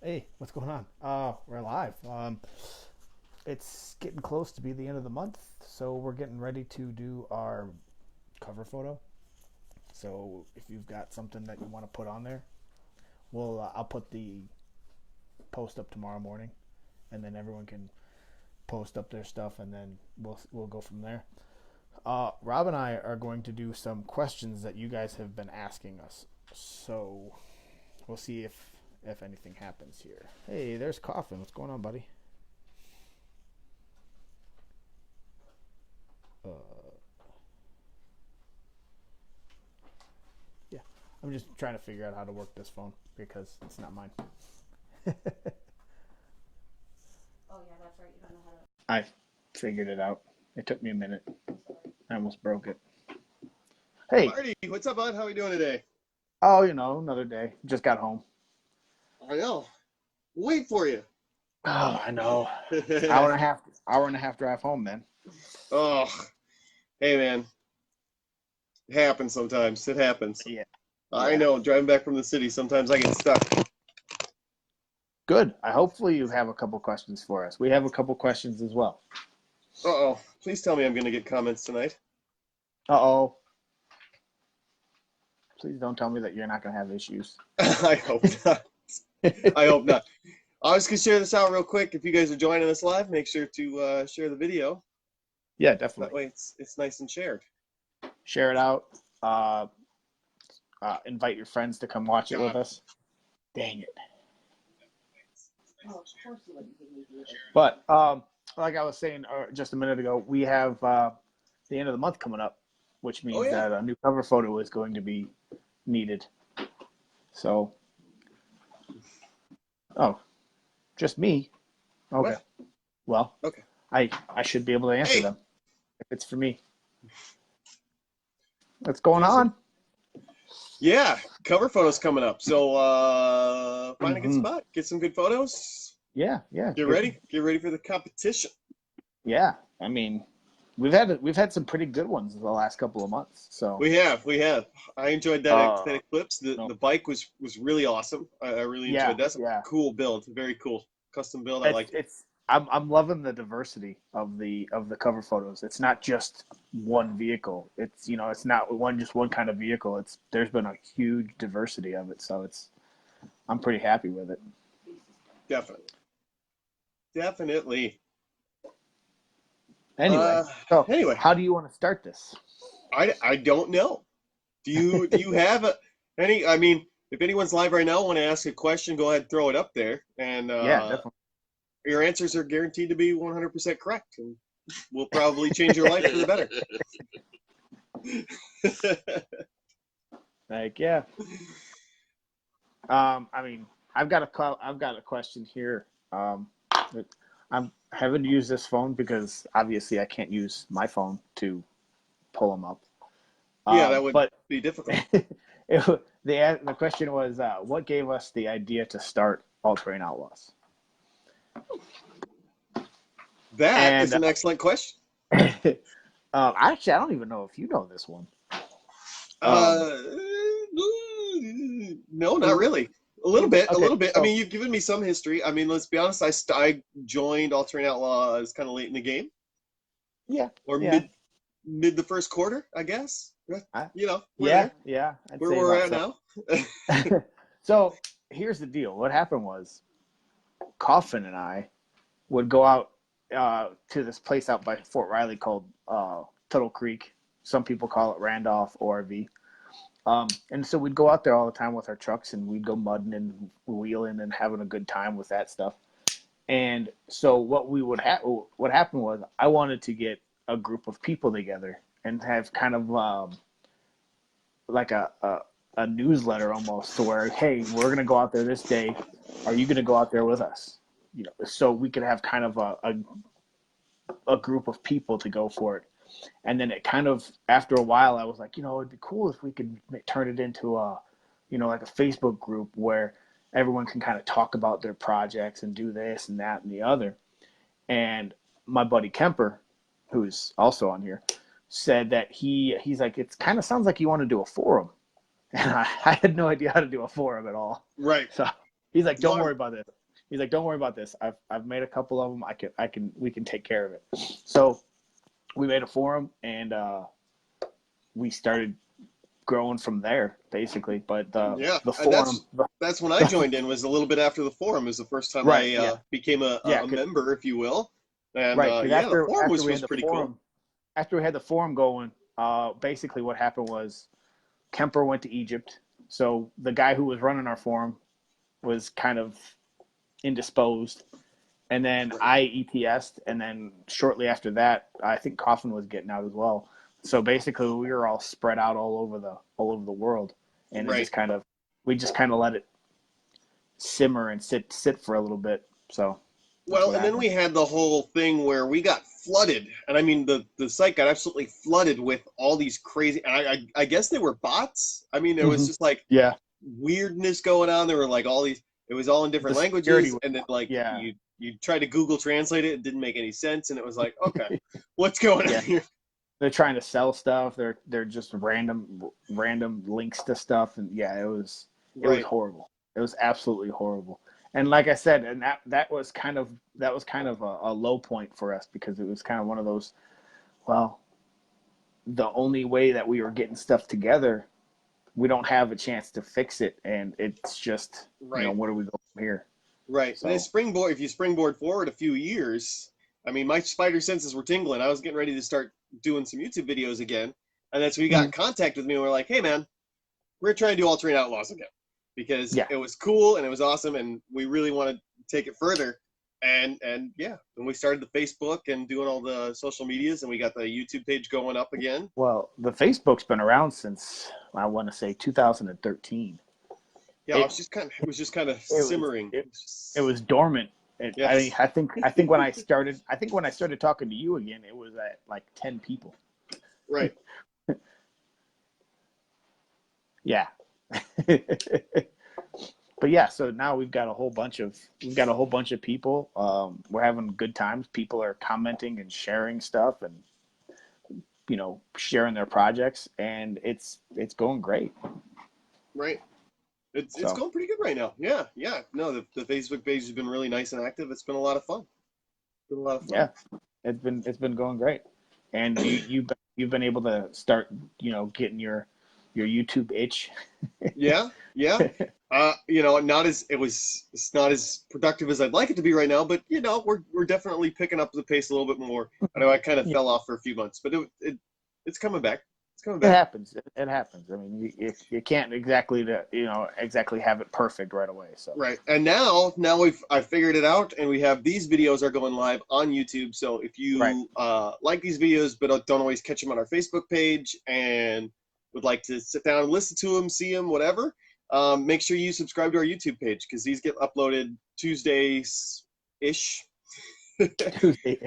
Hey, what's going on? We're live. It's getting close to be the end of the month, so we're getting ready to do our cover photo. So if you've got something that you want to put on there, I'll put the post up tomorrow morning, and then everyone can post up their stuff, and then we'll go from there. Rob and I are going to do some questions that you guys have been asking us. So we'll see if anything happens here. Hey, there's Coffin. What's going on, buddy? Uh, yeah, I'm just trying to figure out how to work this phone because it's not mine. Oh yeah, that's right. You don't know how to. I figured it out. It took me a minute. I almost broke it. Hey. Marty, what's up, bud? How are you doing today? Oh, another day. Just got home. I know. Wait for you. Oh, I know. Hour and a half drive home, man. Oh, hey, man. It happens sometimes. It happens. Yeah. I know. Driving back from the city, sometimes I get stuck. Good. Hopefully you have a couple questions for us. We have a couple questions as well. Uh-oh. Please tell me I'm going to get comments tonight. Uh-oh. Please don't tell me that you're not going to have issues. I hope not. I hope not. I was going to share this out real quick. If you guys are joining us live, make sure to share the video. Yeah, That definitely. way it's nice and shared. Share it out. Invite your friends to come watch it with us. Dang it. Oh, of course you wouldn't give me the. But like I was saying just a minute ago, we have the end of the month coming up, which means that a new cover photo is going to be needed. So, just me. Okay. What? Well, Okay. I should be able to answer them if it's for me. What's going on? Yeah, cover photos coming up. So find a good spot, get some good photos. Yeah. Get ready for the competition. Yeah, I mean, we've had some pretty good ones in the last couple of months. So We have. I enjoyed that eclipse. The bike was really awesome. I really enjoyed that. That's a cool build. Very cool custom build. I like it. I'm loving the diversity of the cover photos. It's not just one vehicle. It's it's not one kind of vehicle. There's been a huge diversity of it. So I'm pretty happy with it. Definitely. Anyway, how do you want to start this? I don't know. Do you have any? I mean, if anyone's live right now, want to ask a question, go ahead and throw it up there. And yeah, definitely. Your answers are guaranteed to be 100% correct, and we'll probably change your life for the better. Like, yeah. I mean, I've got a question here. I'm having to use this phone because obviously I can't use my phone to pull them up. Yeah, that would be difficult. The question was, what gave us the idea to start All Terrain Outlaws? That is an excellent question. Actually, I don't even know if you know this one. No, not really. A little bit. So, I mean, you've given me some history. I mean, let's be honest. I joined All Terrain Outlaws kind of late in the game. Yeah. Or mid the first quarter, I guess. Yeah. Where we're at now. So here's the deal. What happened was, Coffin and I would go out to this place out by Fort Riley called Tuttle Creek. Some people call it Randolph ORV. And so we'd go out there all the time with our trucks, and we'd go mudding and wheeling and having a good time with that stuff. And so what happened was, I wanted to get a group of people together and have kind of like a newsletter almost, to where, hey, we're going to go out there this day. Are you going to go out there with us? So we could have kind of a group of people to go for it. And then it kind of, after a while, I was like, it'd be cool if we could turn it into like a Facebook group where everyone can kind of talk about their projects and do this and that and the other. And my buddy Kemper, who's also on here, said that he's like, it kind of sounds like you want to do a forum. And I had no idea how to do a forum at all. Right. So He's like, don't worry about this. He's like, don't worry about this. I've made a couple of them. We can take care of it. So we made a forum, and we started growing from there, basically. But the forum, that's when I joined in. Was a little bit after the forum. It was the first time I became a member, if you will. And the forum was pretty cool. After we had the forum going, basically what happened was Kemper went to Egypt. So the guy who was running our forum was kind of indisposed. And then I ETS'd, and then shortly after that, I think Coffin was getting out as well. So basically, we were all spread out all over the world, and we just kind of let it simmer and sit for a little bit. So then we had the whole thing where we got flooded, and I mean the site got absolutely flooded with all these crazy. I guess they were bots. I mean, there was just like weirdness going on. There were like all these. It was all in different languages, and then like you tried to Google Translate it. It didn't make any sense, and it was like, okay, what's going on here? They're trying to sell stuff. They're just random links to stuff, and it was horrible. It was absolutely horrible. And like I said, and that was kind of a low point for us, because it was kind of one of those, well, the only way that we were getting stuff together, we don't have a chance to fix it, and it's just where do we go from here? Right. So, and if you springboard forward a few years, I mean, my spider senses were tingling. I was getting ready to start doing some YouTube videos again. And that's when you got in contact with me, and we're like, hey, man, we're trying to do All Terrain Outlaws again. Because it was cool, and it was awesome, and we really want to take it further. And then we started the Facebook and doing all the social medias, and we got the YouTube page going up again. Well, the Facebook's been around since, I want to say, 2013. Yeah, it was just kind of simmering. It was dormant. I think when I started talking to you again, it was at like 10 people. Right. Yeah. But so now we've got a whole bunch of people. We're having good times. People are commenting and sharing stuff, and sharing their projects, and it's going great. Right. It's going pretty good right now. Yeah. No, the Facebook page has been really nice and active. It's been a lot of fun. Yeah, it's been going great, and you've been able to start getting your YouTube itch. Yeah. It's not as productive as I'd like it to be right now, but we're definitely picking up the pace a little bit more. I know I kind of fell off for a few months, but it's coming back. It happens. It happens. I mean, you can't exactly have it perfect right away. So right. And now I've figured it out, and we have these videos are going live on YouTube. So if you like these videos but don't always catch them on our Facebook page and would like to sit down and listen to them, see them, whatever, make sure you subscribe to our YouTube page, because these get uploaded Tuesdays-ish. I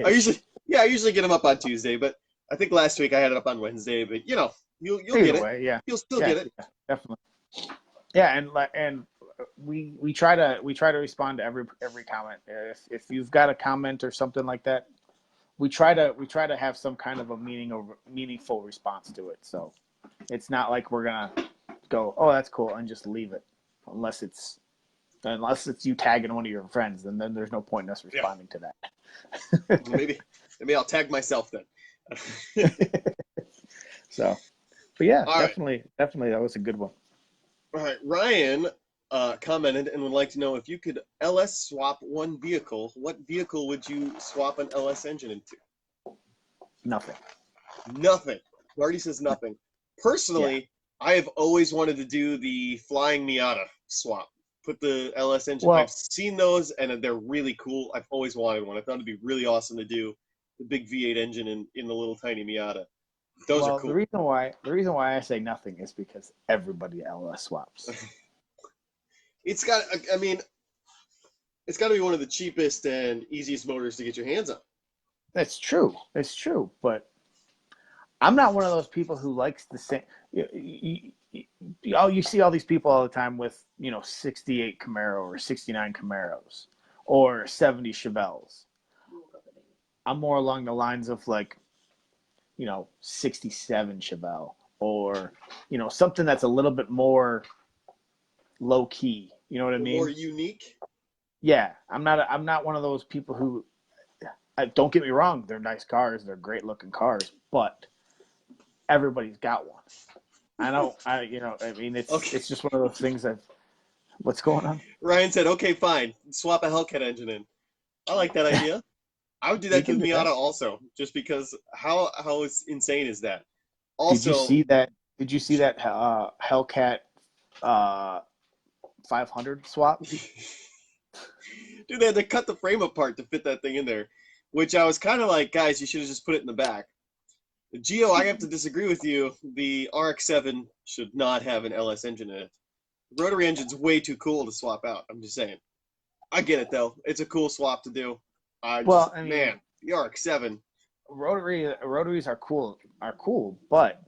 usually get them up on Tuesday, but I think last week I had it up on Wednesday, but you'll get it. Yeah. You'll still get it. Yeah, definitely. Yeah, and we try to respond to every comment. If you've got a comment or something like that, we try to have some kind of a meaningful response to it. So it's not like we're gonna go, oh, that's cool, and just leave it, unless it's you tagging one of your friends, and then there's no point in us responding to that. maybe I'll tag myself then. So, but yeah, definitely that was a good one. All right, Ryan commented and would like to know, if you could LS swap one vehicle, what vehicle would you swap an LS engine into? Nothing. Marty says nothing. Personally, I have always wanted to do the flying Miata swap. Put the LS engine. Well, I've seen those, and they're really cool. I've always wanted one. I thought it'd be really awesome to do the big V8 engine in the little tiny Miata. Those are cool. The reason why I say nothing is because everybody LS swaps. It's got to be one of the cheapest and easiest motors to get your hands on. That's true. It's true, but I'm not one of those people who likes the same. You see all these people all the time with 68 Camaro or 69 Camaros or 70 Chevelles. I'm more along the lines of 67 Chevelle, or something that's a little bit more low key, You know what I mean? More unique. Yeah, I'm not one of those people who. Don't get me wrong, they're nice cars, they're great looking cars, but everybody's got one. I mean, Okay. it's just one of those things that. What's going on? Ryan said, "Okay, fine. Swap a Hellcat engine in." I like that idea. I would do We that to can the do that. Miata also, just because how insane is that? Did you Also, see that? Did you see that Hellcat uh, 500 swap? dude, they had to cut the frame apart to fit that thing in there, which I was kind of like, guys, you should have just put it in the back. Geo, I have to disagree with you. The RX-7 should not have an LS engine in it. The rotary engine's way too cool to swap out. I'm just saying. I get it though. It's a cool swap to do. Well, I mean, Man, the RX-7. rotaries are cool, but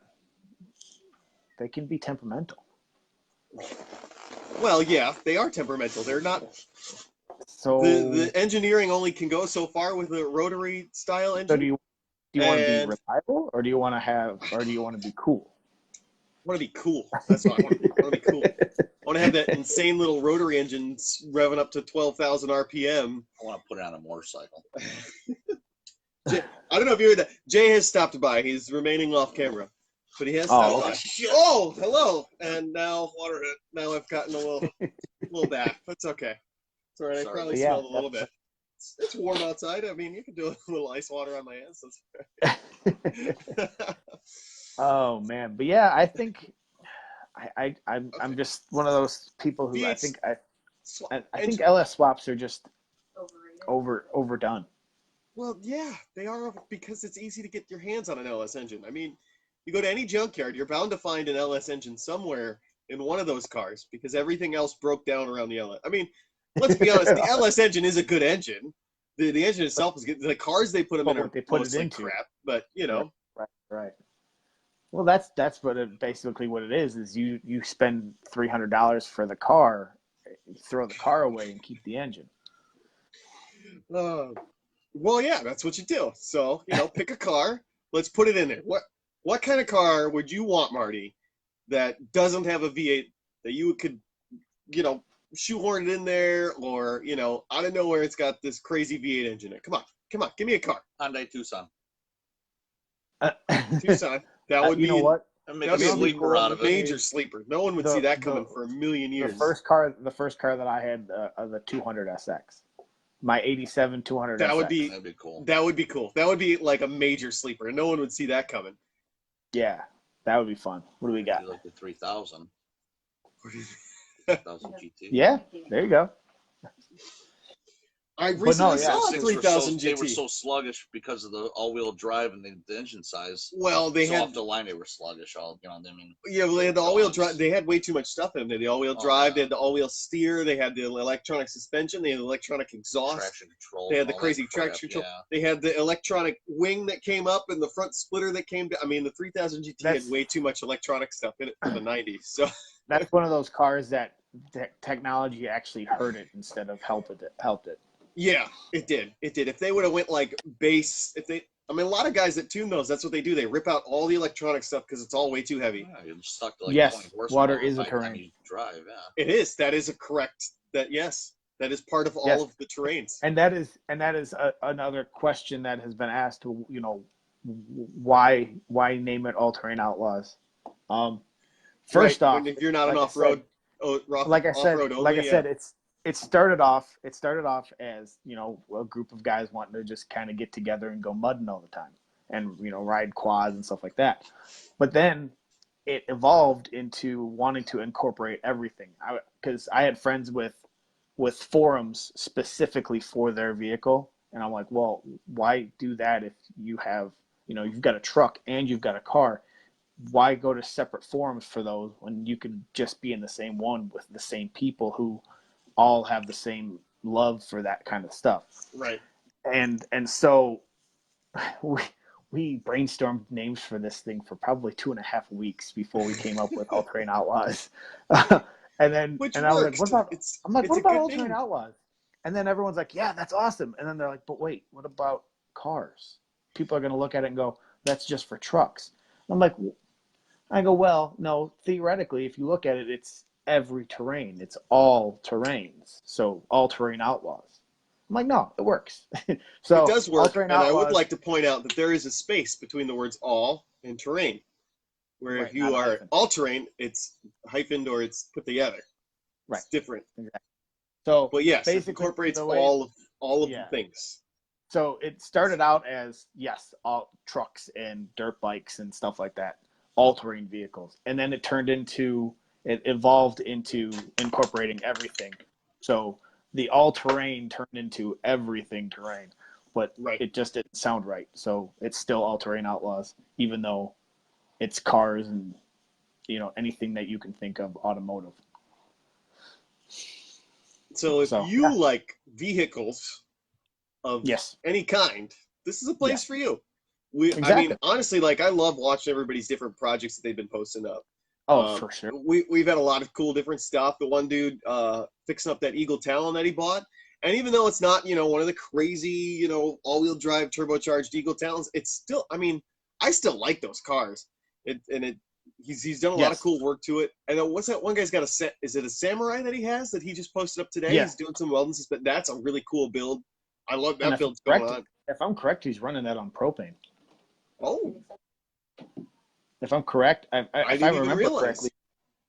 they can be temperamental. Well, yeah, they are temperamental. They're not. So The engineering only can go so far with a rotary style engine. so do you want to be And reliable, or do you want to be cool? I want to be cool. That's what I want to be. I want to be cool. I want to have that insane little rotary engine revving up to 12,000 RPM. I want to put it on a motorcycle. I don't know if you heard that. Jay has stopped by. He's remaining off camera, but he has stopped by. Oh, hello! And now I've gotten a little back. That's okay. It's all right. I Sorry. probably Yeah, smelled a little bit. It's warm outside. I mean, you can do a little ice water on my hands. That's Oh man, but yeah, I think I'm Okay. just one of those people who I think engine. LS swaps are just Overrated. overdone. Well, yeah, they are because it's easy to get your hands on an LS engine. I mean, you go to any junkyard, you're bound to find an LS engine somewhere in one of those cars because everything else broke down around the LS. I mean, let's be honest, the LS engine is a good engine. The engine itself is good. The cars they put them in But are what they put it mostly into. crap, but you know. Right. Well, that's basically what it is you spend $300 for the car, you throw the car away and keep the engine. Well, yeah, that's what you do. So, pick a car. Let's put it in there. What kind of car would you want, Marty, that doesn't have a V8 that you could, shoehorn it in there, or out of nowhere it's got this crazy V8 engine in it. Come on, give me a car. Hyundai Tucson. Tucson. That would You be know what? And make That'd a be a sleeper out of it. major sleeper. No one would see that coming for a million years. The first car that I had, the 200 SX, my 87 200 That SX. would be That'd be cool. That would be cool. That would be like a major sleeper, and no one would see that coming. Yeah, that would be fun. What do we got? Like the 3000. 3000 GT. Yeah, there you go. I recently yeah. saw a Things were 3000 They GT. were so sluggish because of the all-wheel drive and the engine size. Well, they So had off the line they were sluggish. I mean, yeah, well, they had the all-wheel drive. They had way too much stuff in them. They had the all-wheel drive. yeah. They had the all-wheel steer. They had the electronic suspension. They had the electronic exhaust. traction control. They had the all crazy that crap, traction control. Yeah. They had the electronic wing that came up and the front splitter that came down. I mean, the 3000 GT had way too much electronic stuff in it for the 90s. So That's one of those cars that technology actually hurt it instead of helped it. yeah, it did. It did. If they would have went like base, a lot of guys that tune those, that's what they do. They rip out all the electronic stuff because it's all way too heavy. Yeah, you're stuck to like Yes, 20 horsepower water is a by the time terrain. you drive. Yeah. It is. That is a correct. Yes, that is part of all Yes. of the terrains. And that is another question that has been asked. Why name it All Terrain Outlaws? First Right, off, if you're not an like I off-road, it started off as a group of guys wanting to just kind of get together and go mudding all the time and ride quads and stuff like that. But then it evolved into wanting to incorporate everything. Because I had friends with forums specifically for their vehicle, and I'm like, well, why do that if you have you've got a truck and you've got a car? Why go to separate forums for those when you could just be in the same one with the same people who all have the same love for that kind of stuff? right? And so we brainstormed names for this thing for probably 2.5 weeks before we came up with All Terrain Outlaws. And then Which I was like, works. what about? It's what a about good All thing. Terrain Outlaws? And then everyone's like, yeah, that's awesome. And then they're like, but wait, what about cars? People are going to look at it and go, that's just for trucks. I'm like, well, no, theoretically, if you look at it, every terrain. It's all terrains. So all terrain outlaws. I'm like, no, it works. So It does all work, terrain and I would outlaws, like to point out that there is a space between the words all and terrain. Where if right? you Not a are hyphen. all terrain, it's hyphened or it's put together. Right. It's different. Exactly. So But yes, it basically, incorporates the way, all of the yeah. things. So it started out as, yes, all trucks and dirt bikes and stuff like that, all terrain vehicles, and then it evolved into incorporating everything. So the all terrain turned into everything terrain, but Right. it just didn't sound right. So it's still all terrain outlaws, even though it's cars and anything that you can think of automotive. So if So, you yeah. like vehicles of Yes, any kind, this is a place yes, for you. I mean, exactly. honestly, like I love watching everybody's different projects that they've been posting up. Oh, for sure. We've had a lot of cool different stuff. The one dude fixing up that Eagle Talon that he bought, and even though it's not one of the crazy all-wheel drive turbocharged Eagle Talons, it's still, I mean, I still like those cars. He's done a lot of Yes. cool work to it. And what's that one guy's got is it a Samurai that he has that he just posted up today? Yeah. He's doing some welding system. That's a really cool build. I love And that build's going on. if I'm correct, he's running that on propane. Oh, If I'm correct, I didn't even realize.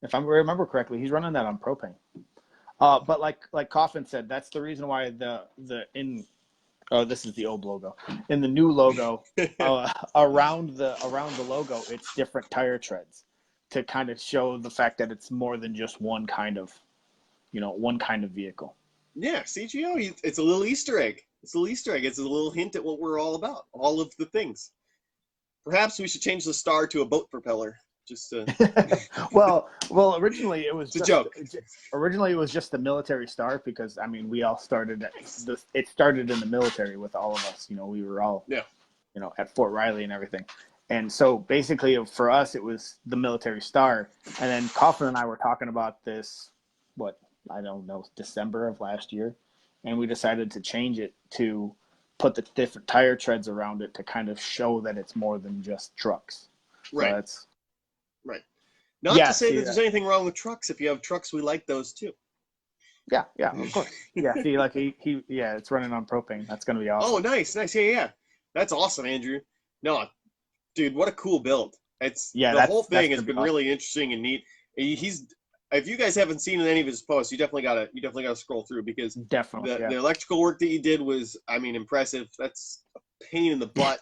if I remember correctly, he's running that on propane. But like Coffin said, that's the reason why this is the old logo. In the new logo, around the logo, it's different tire treads to kind of show the fact that it's more than just one kind of vehicle. Yeah, CGO, it's a little Easter egg. It's a little Easter egg. It's a little hint at what we're all about. All of the things. Perhaps we should change the star to a boat propeller. Just to... well, originally it was it's a joke. Originally it was just the military star because we all started it started in the military with all of us. We were all at Fort Riley and everything. And so basically for us it was the military star. And then Coffin and I were talking about this December of last year, and we decided to change it to put the different tire treads around it to kind of show that it's more than just trucks. Right. So that's right. Not to say that there's anything wrong with trucks. If you have trucks, we like those too. Yeah, of course. Yeah, see, like it's running on propane. That's gonna be awesome. Oh, nice. Yeah. That's awesome, Andrew. No, dude, what a cool build. The whole thing has been really interesting and neat. If you guys haven't seen any of his posts, you definitely gotta scroll through because the electrical work that you did was, impressive. That's a pain in the butt,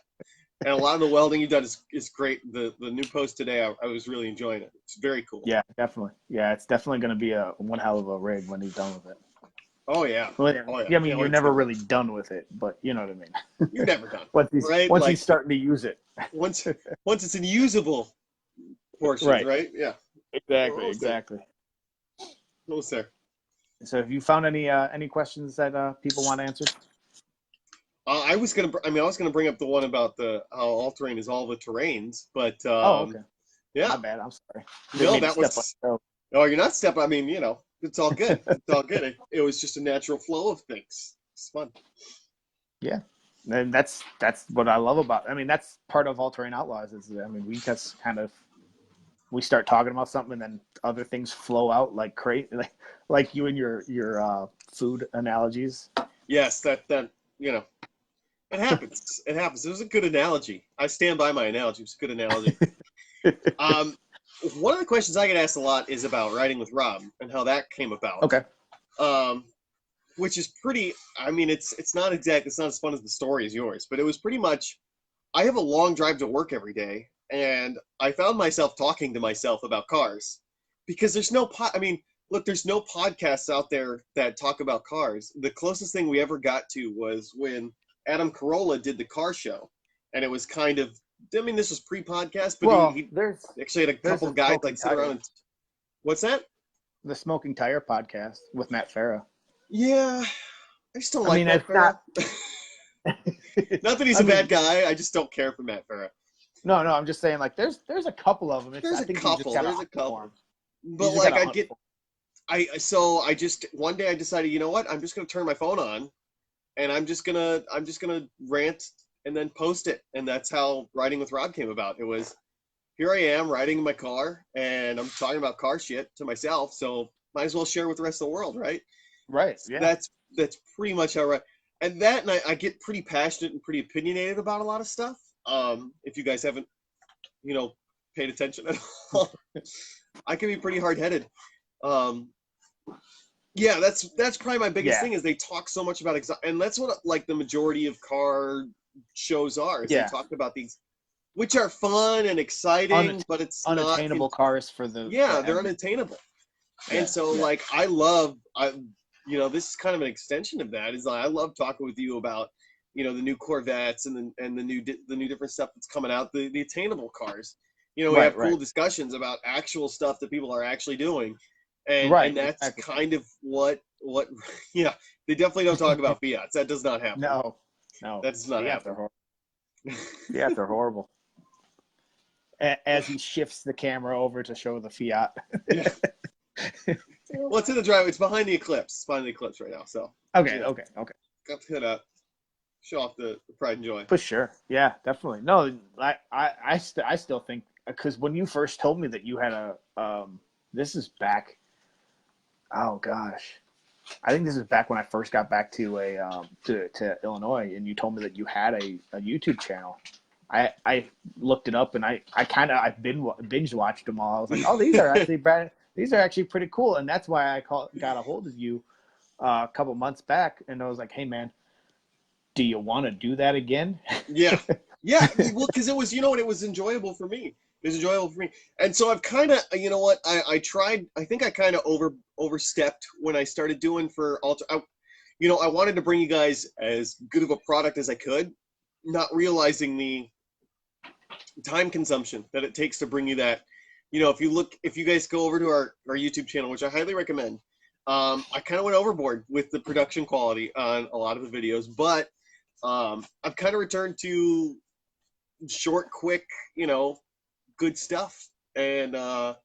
and a lot of the welding you've done is great. The new post today, I was really enjoying it. It's very cool. Yeah, definitely. Yeah, it's definitely gonna be one hell of a rig when he's done with it. Oh yeah. You're never really done with it, but you know what I mean. You're never done. once he's starting to use it. once it's in usable portions, right? Yeah. Exactly. No, sir. So, have you found any questions that people want answered? I was gonna bring up the one about how all terrain is all the terrains, but okay. Yeah. My bad. I'm sorry. No, that was. Oh, you're not stepping. It's all good. It's all good. It was just a natural flow of things. It's fun. Yeah, and that's what I love about. That's part of All Terrain Outlaws. We just we start talking about something, and then other things flow out like crazy, like you and your food analogies. Yes, that it happens. It happens. It was a good analogy. I stand by my analogy. It was a good analogy. One of the questions I get asked a lot is about riding with Rob and how that came about. Okay. Which is pretty. It's not as fun as the story as yours, but it was pretty much. I have a long drive to work every day, and I found myself talking to myself about cars because there's no there's no podcasts out there that talk about cars. The closest thing we ever got to was when Adam Carolla did the car show, and it was kind of. This was pre-podcast, but he actually had a couple guys sit around. What's that? The Smoking Tire podcast with Matt Farah. Yeah, I just don't like Matt Farah. Not that he's a bad guy. I just don't care for Matt Farah. No, I'm just saying there's a couple of them. There's a couple. But one day I decided, you know what? I'm just gonna turn my phone on, and I'm just gonna rant and then post it, and that's how Riding with Rob came about. It was here I am riding in my car, and I'm talking about car shit to myself. So might as well share with the rest of the world, right? Right. So Yeah. that's pretty much how I get pretty passionate and pretty opinionated about a lot of stuff. If you guys haven't, paid attention at all, I can be pretty hard headed. Yeah, that's probably my biggest Yeah. thing is they talk so much about and that's what like the majority of car shows are. Is they Yeah. talk about these, which are fun and exciting, but it's not. Unattainable cars for the Yeah, for they're every, unattainable. yeah, And so yeah. like this is kind of an extension of that. Is I love talking with you about the new Corvettes and the new different stuff that's coming out, the attainable cars. We have cool Right. discussions about actual stuff that people are actually doing, and Right. that's Exactly. kind of what yeah, they definitely don't talk about Fiats. That does not happen. No. That does not Fiats happen. are horrible. Fiats are horrible. As he shifts the camera over to show the Fiat. Yeah. Well, it's in the driveway. It's behind the Eclipse. It's behind the Eclipse right now. So Okay. yeah. Okay. Got to show off the pride and joy. For sure. Yeah, definitely. No, I still think, because when you first told me that you had this is back, oh gosh, I think this is back when I first got back to to Illinois, and you told me that you had a YouTube channel. I looked it up, and I binge watched them all. I was like, oh, these are actually pretty cool, and that's why I got a hold of you a couple months back, and I was like, hey man, do you want to do that again? Yeah. Well, because it was, it was enjoyable for me. It was enjoyable for me, and so I've kind of, I tried. I think I kind of overstepped when I started doing for Alter. I wanted to bring you guys as good of a product as I could, not realizing the time consumption that it takes to bring you that. If you guys go over to our YouTube channel, which I highly recommend, I kind of went overboard with the production quality on a lot of the videos, but I've kind of returned to short, quick, good stuff. And I'm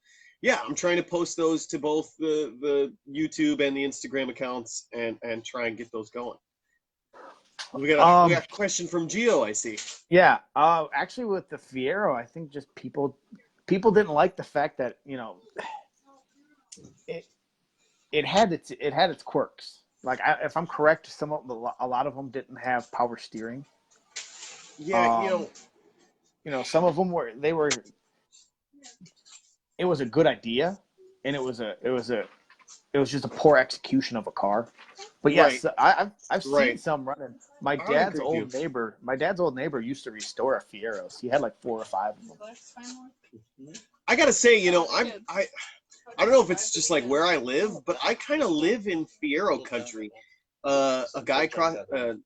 trying to post those to both the YouTube and the Instagram accounts and try and get those going. We got a question from Gio, I see. Yeah, actually with the Fiero, I think just people didn't like the fact that it had its quirks. Like, if I'm correct, a lot of them didn't have power steering. Yeah, some of them it was a good idea, and it was just a poor execution of a car. But yes, right. I've seen some running. My dad's old neighbor used to restore a Fieros. He had like 4 or 5 of them. I gotta say, I don't know if it's just like where I live, but I kind of live in Fiero country. A guy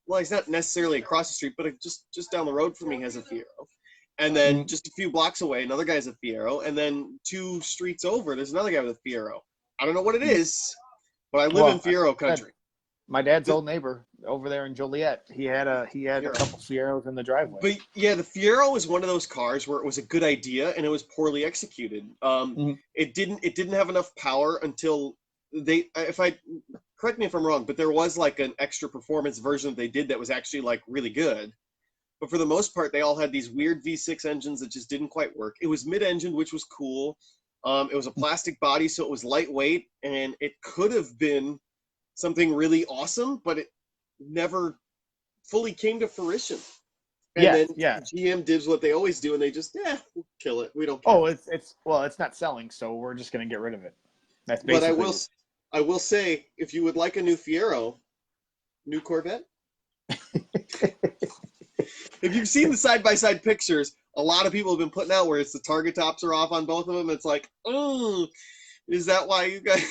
well, he's not necessarily across the street, but just down the road from me has a Fiero. And then just a few blocks away, another guy's a Fiero. And then 2 streets over, there's another guy with a Fiero. I don't know what it is, but I live in Fiero country. My dad's old neighbor over there in Joliet, he had a couple Fieros in the driveway. But yeah, the Fiero is one of those cars where it was a good idea and it was poorly executed. It didn't have enough power until correct me if I'm wrong, but there was like an extra performance version that they did that was actually like really good. But for the most part, they all had these weird V6 engines that just didn't quite work. It was mid-engine, which was cool. It was a plastic body, so it was lightweight, and it could have been something really awesome, but it never fully came to fruition. And then GM did what they always do, and they just, we'll kill it. We don't care. Oh, it's not selling, so we're just going to get rid of it. That's basically. But I will say, if you would like a new Fiero, new Corvette. If you've seen the side-by-side pictures, a lot of people have been putting out where it's the target tops are off on both of them. It's like, oh, is that why you guys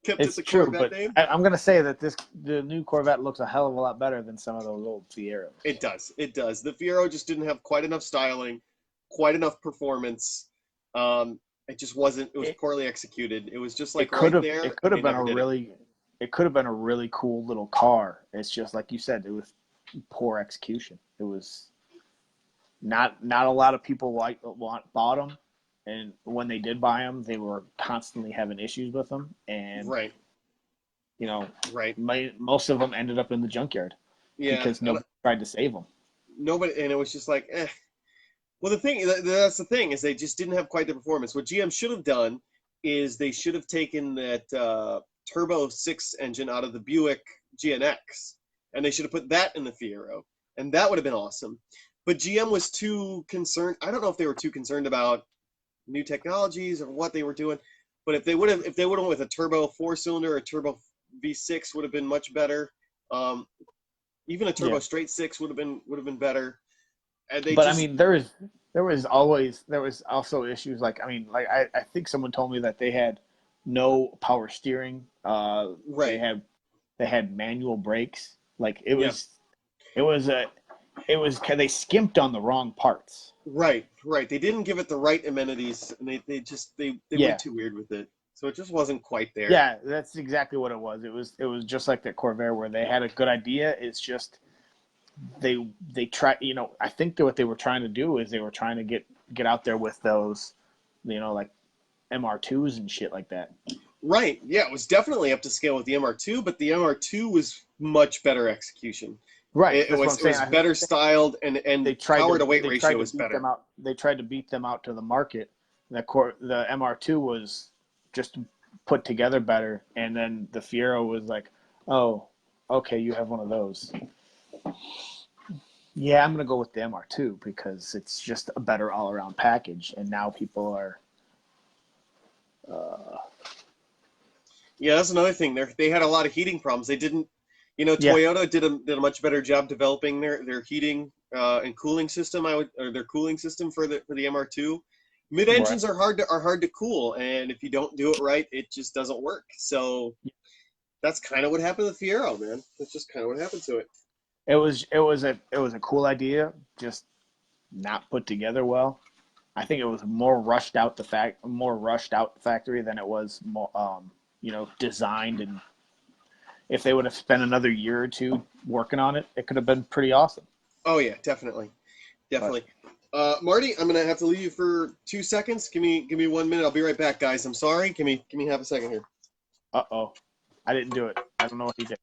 kept it the Corvette name? I'm going to say that the new Corvette looks a hell of a lot better than some of those old Fieros. It does. The Fiero just didn't have quite enough styling, quite enough performance. It just wasn't. It was poorly executed. It was just like It could have been a really cool little car. It's just like you said. It was poor execution. It was not a lot of people bought them, and when they did buy them, they were constantly having issues with them, and most of them ended up in the junkyard because nobody tried to save them. Nobody, and it was just like, Well, that's the thing is they just didn't have quite the performance. What GM should have done is they should have taken that Turbo 6 engine out of the Buick GNX, and they should have put that in the Fiero, and that would have been awesome. But GM was too concerned. I don't know if they were too concerned about new technologies or what they were doing, but if they would have went with a turbo 4-cylinder or turbo V6 would have been much better. Even a turbo straight 6 would have been better. And but I mean, there was also issues like, I mean, like I think someone told me that they had no power steering. Right. They had manual brakes. Like they skimped on the wrong parts. Right. They didn't give it the right amenities, and they went too weird with it. So it just wasn't quite there. Yeah, that's exactly what it was. It was just like that Corvair where they had a good idea. It's just they try. I think that what they were trying to do is they were trying to get out there with those, like MR2s and shit like that. Right. Yeah, it was definitely up to scale with the MR2, but the MR2 was much better exception. Right. It was better styled, and power to weight ratio was better. They tried to beat them out to the market. The MR2 was just put together better, and then the Fiero was like, oh, okay, you have one of those. Yeah, I'm going to go with the MR2 because it's just a better all-around package, and now people are... Yeah, that's another thing. They had a lot of heating problems. They didn't... Toyota did a much better job developing their heating and cooling system. Or their cooling system for the MR2. Mid engines are hard to cool, and if you don't do it right, it just doesn't work. So that's kind of what happened to the Fiero, man. That's just kind of what happened to it. It was a cool idea, just not put together well. I think it was more rushed out the factory than it was more, designed. And if they would have spent another year or two working on it, it could have been pretty awesome. Oh yeah, definitely. Marty, I'm gonna have to leave you for 2 seconds. Give me 1 minute. I'll be right back, guys. I'm sorry. Give me half a second here. Uh-oh. I didn't do it. I don't know what he did.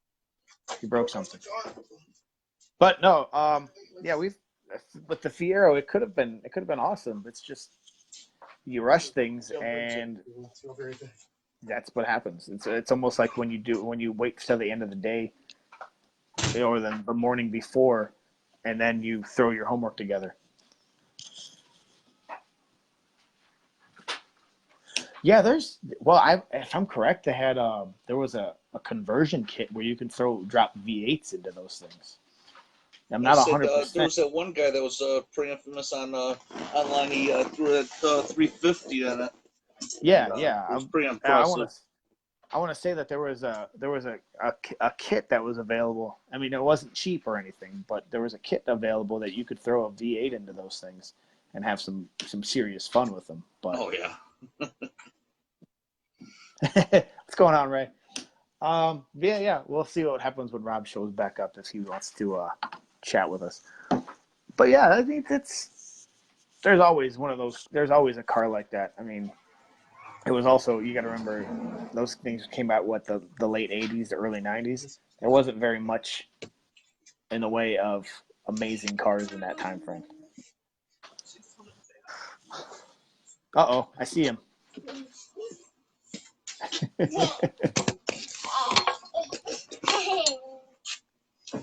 He broke something. But no, with the Fiero, it could have been awesome. It's just you rush things, and that's what happens. It's almost like when you wait till the end of the day, or the morning before, and then you throw your homework together. Yeah, if I'm correct, they had there was a conversion kit where you can drop V8s into those things. I'm not 100%. There was that one guy that was pretty infamous on online. He threw a 350 in it. Yeah. It was pretty impressive. I want to say that there was a kit that was available. I mean, it wasn't cheap or anything, but there was a kit available that you could throw a V8 into those things and have some serious fun with them. But oh yeah. What's going on, Ray? Yeah, we'll see what happens when Rob shows back up if he wants to chat with us. But yeah, I think there's always a car like that. I mean, it was also, you got to remember, those things came out the late 80s, the early 90s. There wasn't very much in the way of amazing cars in that time frame. Uh-oh, I see him.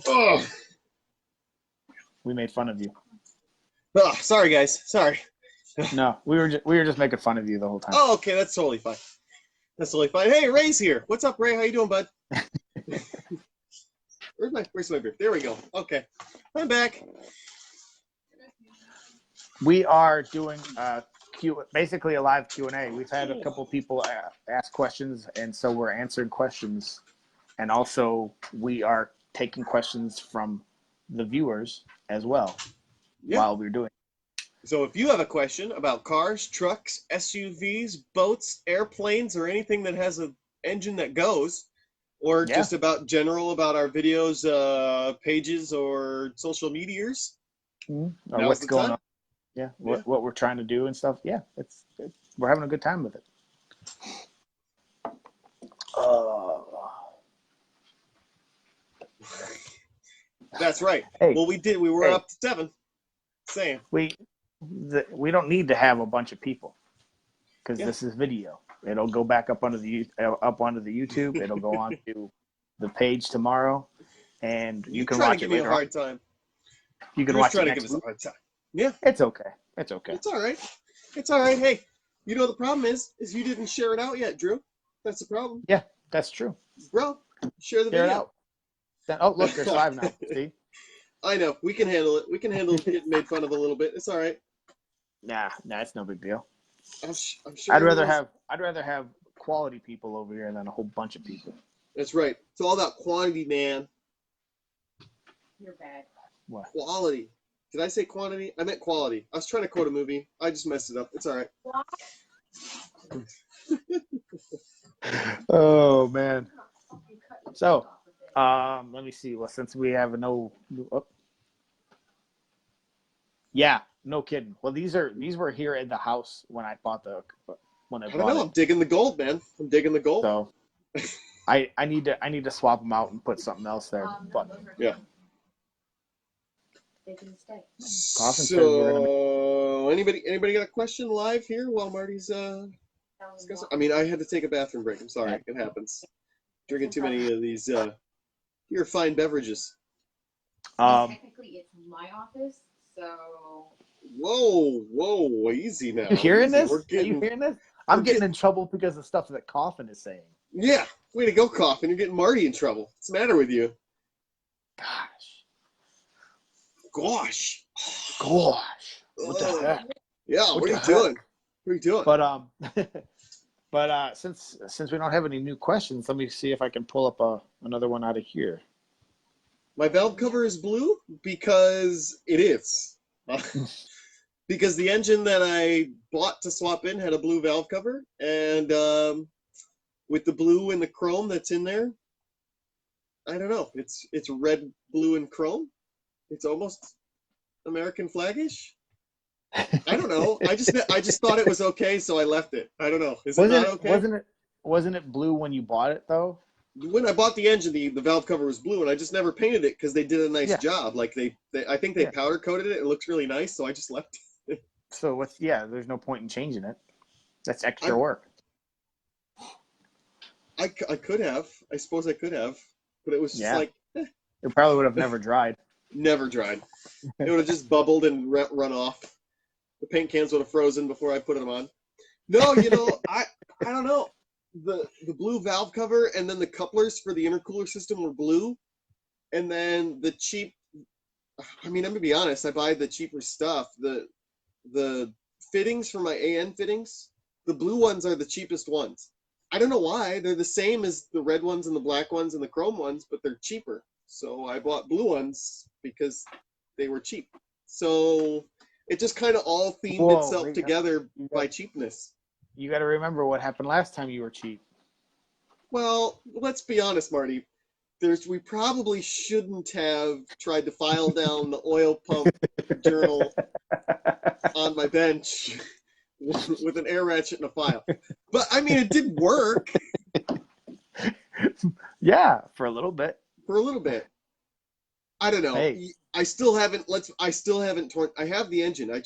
Oh. We made fun of you. Oh, sorry guys. Sorry. No, we were just making fun of you the whole time. Oh, okay, that's totally fine. Hey, Ray's here. What's up, Ray? How you doing, bud? Where's my beer? There we go. Okay, I'm back. We are doing basically a live Q&A. We've had a couple people ask questions, and so we're answering questions, and also we are taking questions from the viewers as well while we're doing. So if you have a question about cars, trucks, SUVs, boats, airplanes, or anything that has an engine that goes, or just about our videos, pages, or social medias, or what's going on, what we're trying to do and stuff, we're having a good time with it. That's right. Hey, well, we were up to 7. Same. we don't need to have a bunch of people because Yeah. this is video. It'll go back up onto the YouTube. It'll go onto the page tomorrow, and you can try to watch give it me a later on. hard time. You can You're watch trying it to give next us a week. hard time. Yeah, It's okay. It's okay. it's all right. It's all right. Hey, you know the problem is you didn't share it out yet, Drew. That's the problem. Yeah, that's true. Bro, share the Share it video. out. Oh, look, there's 5 now. See? I know. We can handle it. We can handle getting made fun of a little bit. It's all right. Nah, it's no big deal. I'm sure. I'd rather have quality people over here than a whole bunch of people. That's right. It's all about quantity, man. You're bad. What? Quality. Did I say quantity? I meant quality. I was trying to quote a movie. I just messed it up. It's all right. Oh man. So, let me see. Well, since we have yeah, no kidding. Well, these were here in the house when I bought I I don't know. I'm digging the gold, man. I'm digging the gold. So, I need to swap them out and put something else there. But yeah. They can stay. Coffin says we're gonna So, anybody got a question live here while Marty's discussing? I mean, I had to take a bathroom break. I'm sorry. It happens. Drinking too many of these your fine beverages. Technically, it's my office, so. Whoa, easy now. You hearing Easy. this? Are you hearing this? I'm getting in trouble because of stuff that Coffin is saying. Yeah, way to go, Coffin. You're getting Marty in trouble. What's the matter with you? Gosh. What the heck? Yeah, what are you the doing? heck? What are you doing? But since we don't have any new questions, let me see if I can pull up another one out of here. My valve cover is blue because it is. Because the engine that I bought to swap in had a blue valve cover, and with the blue and the chrome that's in there, I don't know. It's red, blue, and chrome. It's almost American flag-ish. I don't know. I just thought it was okay, so I left it. I don't know. Is it not okay? Wasn't it blue when you bought it though? When I bought the engine, the valve cover was blue, and I just never painted it because they did a nice job. Like I think they powder coated it. It looks really nice, so I just left it. So there's no point in changing it. That's extra work. I could have. I suppose I could have, but it was just like it probably would have never dried. Never dried. It would have just bubbled and run off. The paint cans would have frozen before I put them on. No, I don't know. The blue valve cover and then the couplers for the intercooler system were blue, and then the cheap. I mean, I'm gonna be honest. I buy the cheaper stuff. The fittings for my AN fittings, the blue ones are the cheapest ones. I don't know why. They're the same as the red ones and the black ones and the chrome ones, but they're cheaper. So I bought blue ones because they were cheap. So it just kind of all themed itself together by cheapness. You got to remember what happened last time you were cheap. Well, let's be honest, Marty. We probably shouldn't have tried to file down the oil pump journal on my bench with an air ratchet and a file. But I mean, it did work. Yeah, for a little bit. For a little bit. I don't know. Hey. I still haven't torn. I have the engine. I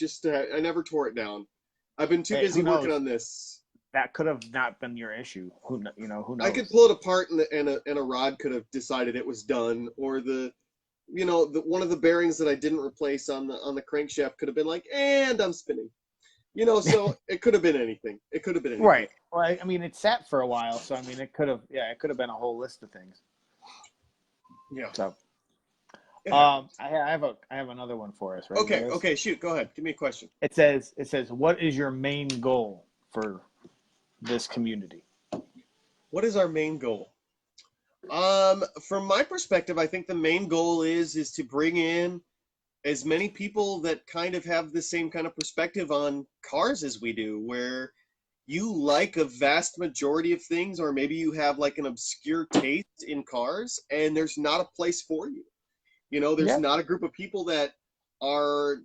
never tore it down. I've been too busy working on this. That could have not been your issue. Who knows? I could pull it apart and a rod could have decided it was done, or one of the bearings that I didn't replace on the crankshaft could have been like, and I'm spinning. So it could have been anything. It could have been anything. Right. Well, I mean, it sat for a while, so I mean, it could have been a whole list of things. Yeah. So, I have another one for us. Right? Okay. Shoot. Go ahead. Give me a question. It says, what is your main goal for this community? What is our main goal? From my perspective, I think the main goal is to bring in as many people that kind of have the same kind of perspective on cars as we do, where you like a vast majority of things, or maybe you have like an obscure taste in cars and there's not a place for you. There's not a group of people that are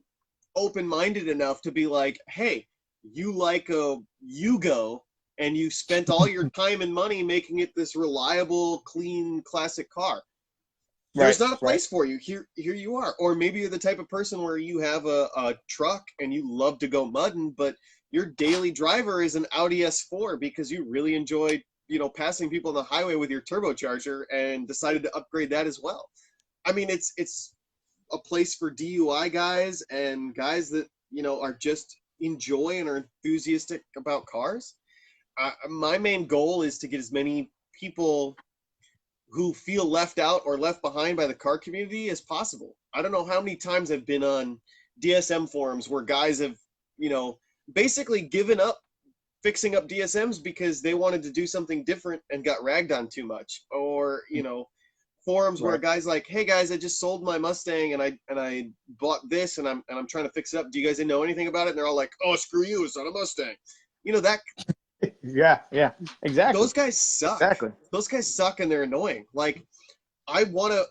open-minded enough to be like, hey, you like a Yugo and you spent all your time and money making it this reliable, clean, classic car. there's Right. not a Right. place for you. Here you are. Or maybe you're the type of person where you have a truck and you love to go mudding, but your daily driver is an Audi S4 because you really enjoy, passing people on the highway with your turbocharger and decided to upgrade that as well. I mean, it's a place for DUI guys and guys that, are just enjoy and are enthusiastic about cars. My main goal is to get as many people who feel left out or left behind by the car community as possible. I don't know how many times I've been on DSM forums where guys have, basically given up fixing up DSMs because they wanted to do something different and got ragged on too much. Or, forums where Right. guys like, hey guys, I just sold my Mustang and I bought this and I'm trying to fix it up. Do you guys know anything about it? And they're all like, oh, screw you, it's not a Mustang. That Yeah. Yeah. Exactly. those guys suck. Exactly. Those guys suck and they're annoying. Like I wanna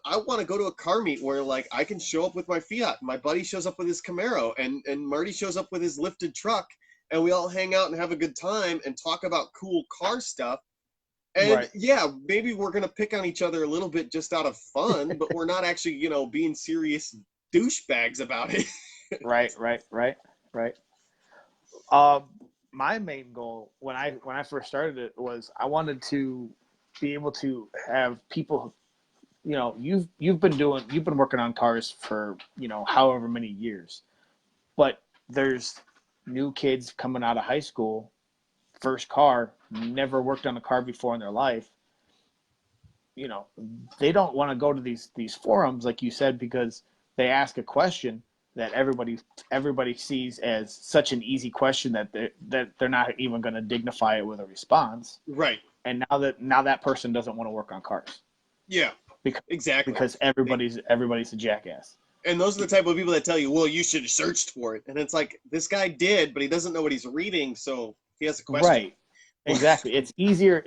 go to a car meet where like I can show up with my Fiat, my buddy shows up with his Camaro, and Marty shows up with his lifted truck, and we all hang out and have a good time and talk about cool car stuff. And Right. yeah, maybe we're gonna pick on each other a little bit just out of fun, but we're not actually, being serious douchebags about it. Right. Right. Right. Right. Um, my main goal when I first started it was I wanted to be able to have people. You've been working on cars for however many years, but there's new kids coming out of high school, first car, never worked on a car before in their life. you know they don't want to go to these forums like you said, because they ask a question that everybody sees as such an easy question that they're not even going to dignify it with a response. Right. And now that person doesn't want to work on cars Yeah, because exactly. everybody's a jackass. And those are the type of people that tell you, well, you should have searched for it. And it's like, this guy did, but he doesn't know what he's reading, so he has a question. Right. Exactly. It's easier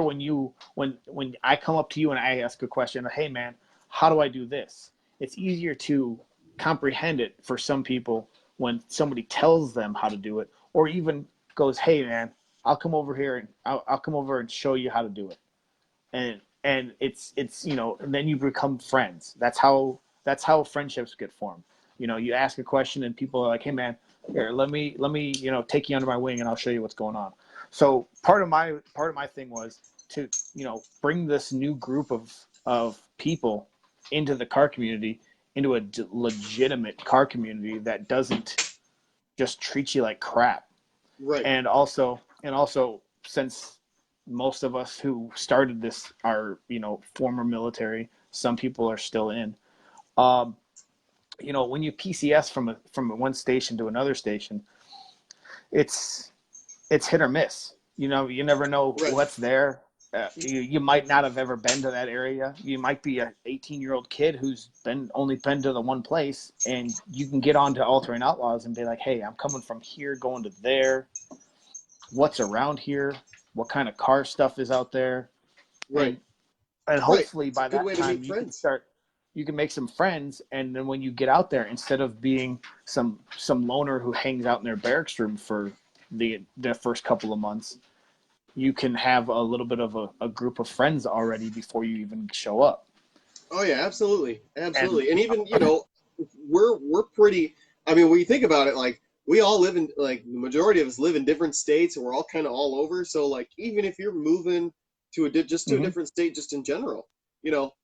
when I come up to you and I ask a question, hey man, how do I do this? It's easier to comprehend it for some people when somebody tells them how to do it, or even goes, hey man, I'll come over here and I'll come over and show you how to do it. And it's and then you become friends. That's how friendships get formed. You ask a question and people are like, hey man, here, let me take you under my wing and I'll show you what's going on. So part of my thing was to bring this new group of people into the car community, into a legitimate car community that doesn't just treat you like crap. Right. And also since most of us who started this are former military, some people are still in. um, when you PCS from one station to another station, it's hit or miss. You never know Right. what's there. You might not have ever been to that area. You might be a 18-year-old kid who's only been to the one place, and you can get onto All Terrain Outlaws and be like, hey, I'm coming from here going to there. What's around here? What kind of car stuff is out there? Right. And hopefully It's a by good that way to time meet you friends. can make some friends. And then when you get out there, instead of being some loner who hangs out in their barracks room for the first couple of months, you can have a little bit of a group of friends already before you even show up. Oh yeah, absolutely, And absolutely. And even we're pretty. I mean, when you think about it, like we all live in like the majority of us live in different states, and we're all kind of all over. So like even if you're moving to just to a different state, just in general,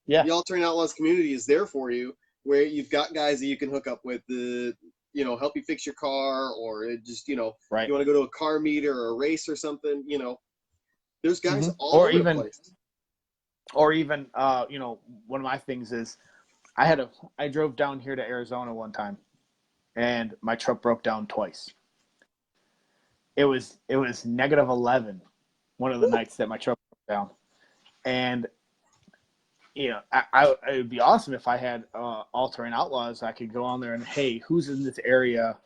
yeah. the All Terrain Outlaws community is there for you, where you've got guys that you can hook up with the help you fix your car, or just Right. you want to go to a car meet or a race or something. There's guys all Or over the even place. one of my things is I drove down here to Arizona one time, and my truck broke down twice. It was -11 one of the nights that my truck broke down. And it would be awesome if I had All Terrain Outlaws. I could go on there and, hey, who's in this area?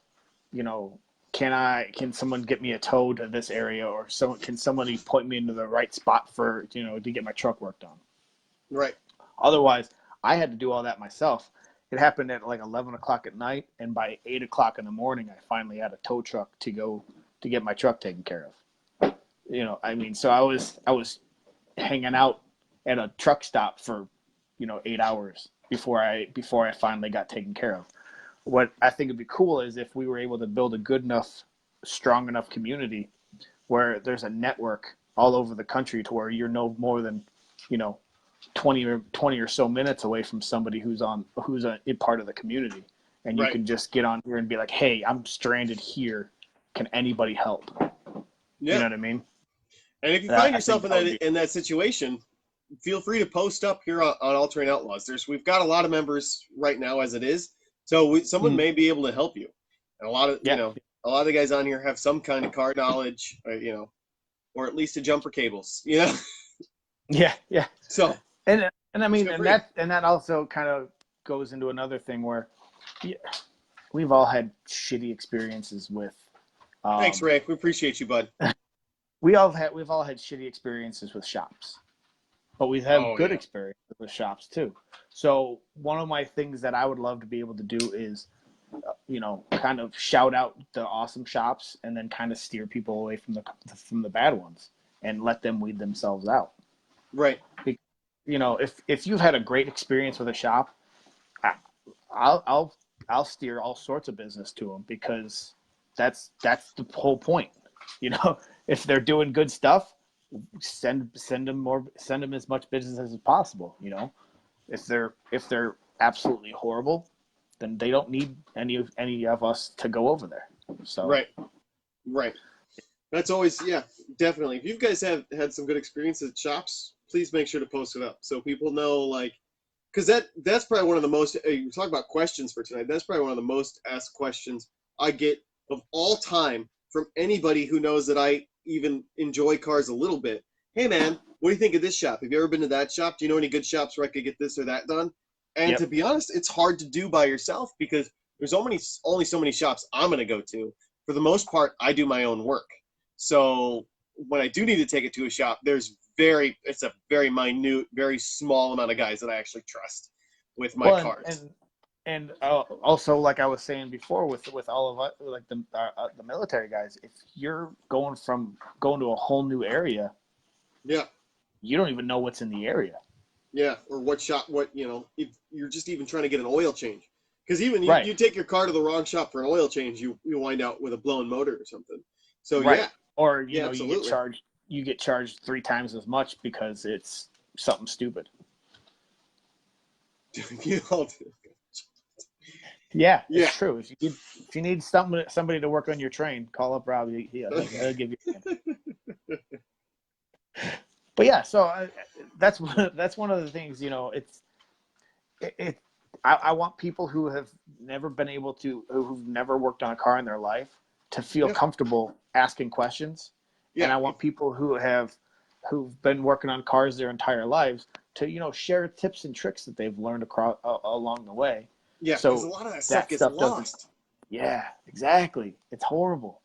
Can someone get me a tow to this area, or can somebody point me into the right spot for to get my truck worked on? Right. Otherwise, I had to do all that myself. It happened at like 11 o'clock at night, and by 8 o'clock in the morning, I finally had a tow truck to go to get my truck taken care of. So I was hanging out at a truck stop for 8 hours before I finally got taken care of. What I think would be cool is if we were able to build a good enough, strong enough community where there's a network all over the country to where you're no more than 20 or so minutes away from somebody who's a part of the community, and you Right. can just get on here and be like, hey, I'm stranded here, can anybody help? Yeah. You know what I mean? And if you I find yourself think that would in that situation, feel free to post up here on All Terrain Outlaws. We've got a lot of members right now as it is, so someone may be able to help you. And a lot of a lot of the guys on here have some kind of car knowledge, or at least a jumper cables. Yeah. So and I mean, feel and free. that also kind of goes into another thing where we've all had shitty experiences with. Thanks, Ray. We appreciate you, bud. We've all had shitty experiences with shops, but we've had good yeah. experiences with shops too. So one of my things that I would love to be able to do is, kind of shout out the awesome shops and then kind of steer people away from the bad ones and let them weed themselves out. Right. If you've had a great experience with a shop, I'll steer all sorts of business to them, because that's the whole point. If they're doing good stuff, send them as much business as possible. If they're absolutely horrible, then they don't need any of us to go over there. So Right. That's always, definitely. If you guys have had some good experiences at shops, please make sure to post it up so people know, because that's probably one of the most, you talk about questions for tonight, that's probably one of the most asked questions I get of all time from anybody who knows that I even enjoy cars a little bit. Hey man, what do you think of this shop? Have you ever been to that shop? Do you know any good shops where I could get this or that done? And to be honest, it's hard to do by yourself because there's only so many shops I'm going to go to. For the most part, I do my own work. So when I do need to take it to a shop, it's a very minute, very small amount of guys that I actually trust with my cars. And also, like I was saying before, with all of us, like the military guys, if you're going to a whole new area, you don't even know what's in the area. Yeah, or what shop, if you're just even trying to get an oil change. Because even you take your car to the wrong shop for an oil change, you wind out with a blown motor or something. So or absolutely. you get charged 3 times as much because it's something stupid. Yeah, it's true. If you need somebody to work on your train, call up Rob. He'll give you. But yeah, so that's one of the things. I want people who have never been able to, who've never worked on a car in their life, to feel comfortable asking questions. Yeah. And I want people who've been working on cars their entire lives to share tips and tricks that they've learned along the way. Yeah, because a lot of that stuff gets lost. Yeah, exactly. It's horrible.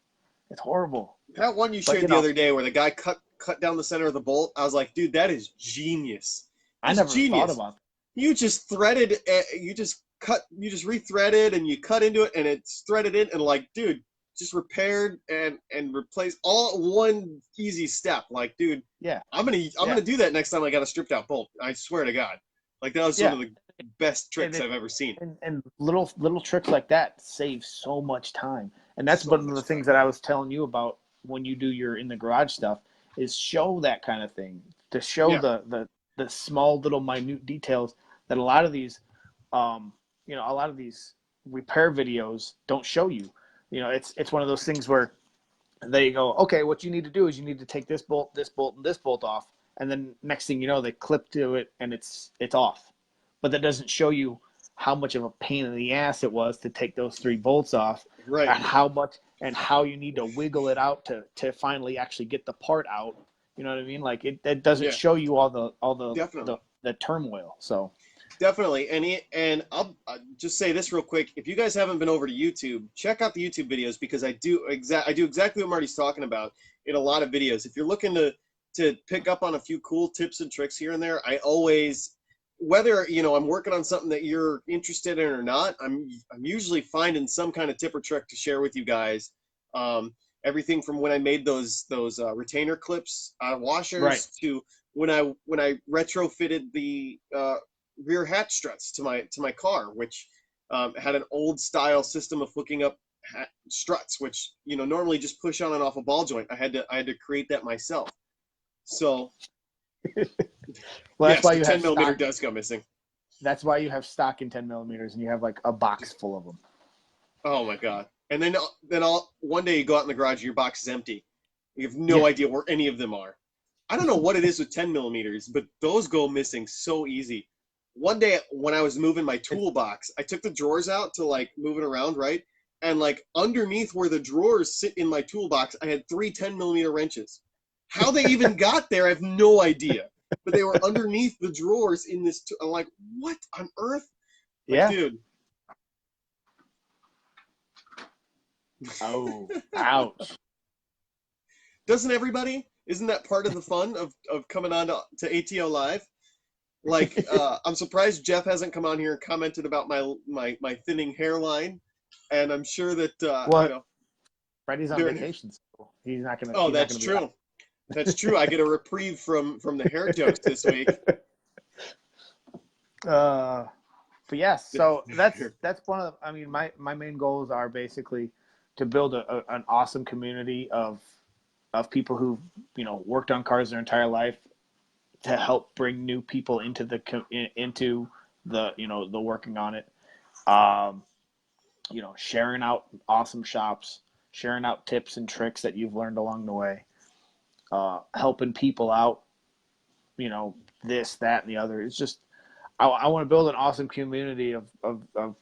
That one you shared the other day where the guy cut down the center of the bolt, I was like, dude, that is genius. I never thought about that. You just threaded, you just rethreaded and you cut into it and it's threaded in and dude, just repaired and replaced all one easy step. Dude, I'm gonna do that next time I got a stripped out bolt. I swear to God. That was one of the best tricks I've ever seen. And little tricks like that save so much time. And that's one of the things that I was telling you about when you do your in the garage stuff, is show that kind of thing, to show the small little minute details that a lot of these repair videos don't show you. It's one of those things where they go, okay, what you need to do is you need to take this bolt, and this bolt off, and then next thing you know, they clip to it and it's off. But that doesn't show you how much of a pain in the ass it was to take those 3 bolts off, right? And how you need to wiggle it out to finally actually get the part out. You know what I mean? It doesn't show you all the turmoil. So definitely. And I'll just say this real quick. If you guys haven't been over to YouTube, check out the YouTube videos, because I do exactly what Marty's talking about in a lot of videos. If you're looking to pick up on a few cool tips and tricks here and there, I always, whether I'm working on something that you're interested in or not, I'm usually finding some kind of tip or trick to share with you guys. Everything from when I made those retainer clips washers to when I retrofitted the rear hatch struts to my car, which had an old style system of hooking up struts, which normally just push on and off a ball joint. I had to create that myself. So Well, that's yes, why the you 10 have millimeter stock. does go missing. That's why you have stock in 10 millimeters, and you have like a box full of them. Oh my god! And then one day you go out in the garage, your box is empty. You have no Yeah. idea where any of them are. I don't know what it is with 10 millimeters, but those go missing so easy. One day when I was moving my toolbox, I took the drawers out to like move it around, right? And like underneath where the drawers sit in my toolbox, I had 3 10-millimeter wrenches. How they even got there, I have no idea. But they were underneath the drawers in this. I'm like, what on earth? Like, Yeah. dude. Oh, ouch. Doesn't everybody? Isn't that part of the fun of coming on to ATO Live? Like, I'm surprised Jeff hasn't come on here and commented about my thinning hairline, and I'm sure that Well, Freddie's on vacation, so he's not gonna. Oh, he's that's not gonna true. That's true. I get a reprieve from the hair dose this week. But yes, so that's one of. I mean, my main goals are basically to build an awesome community of people who worked on cars their entire life, to help bring new people into the working on it. Sharing out awesome shops, sharing out tips and tricks that you've learned along the way, helping people out, this, that, and the other. It's just, I want to build an awesome community of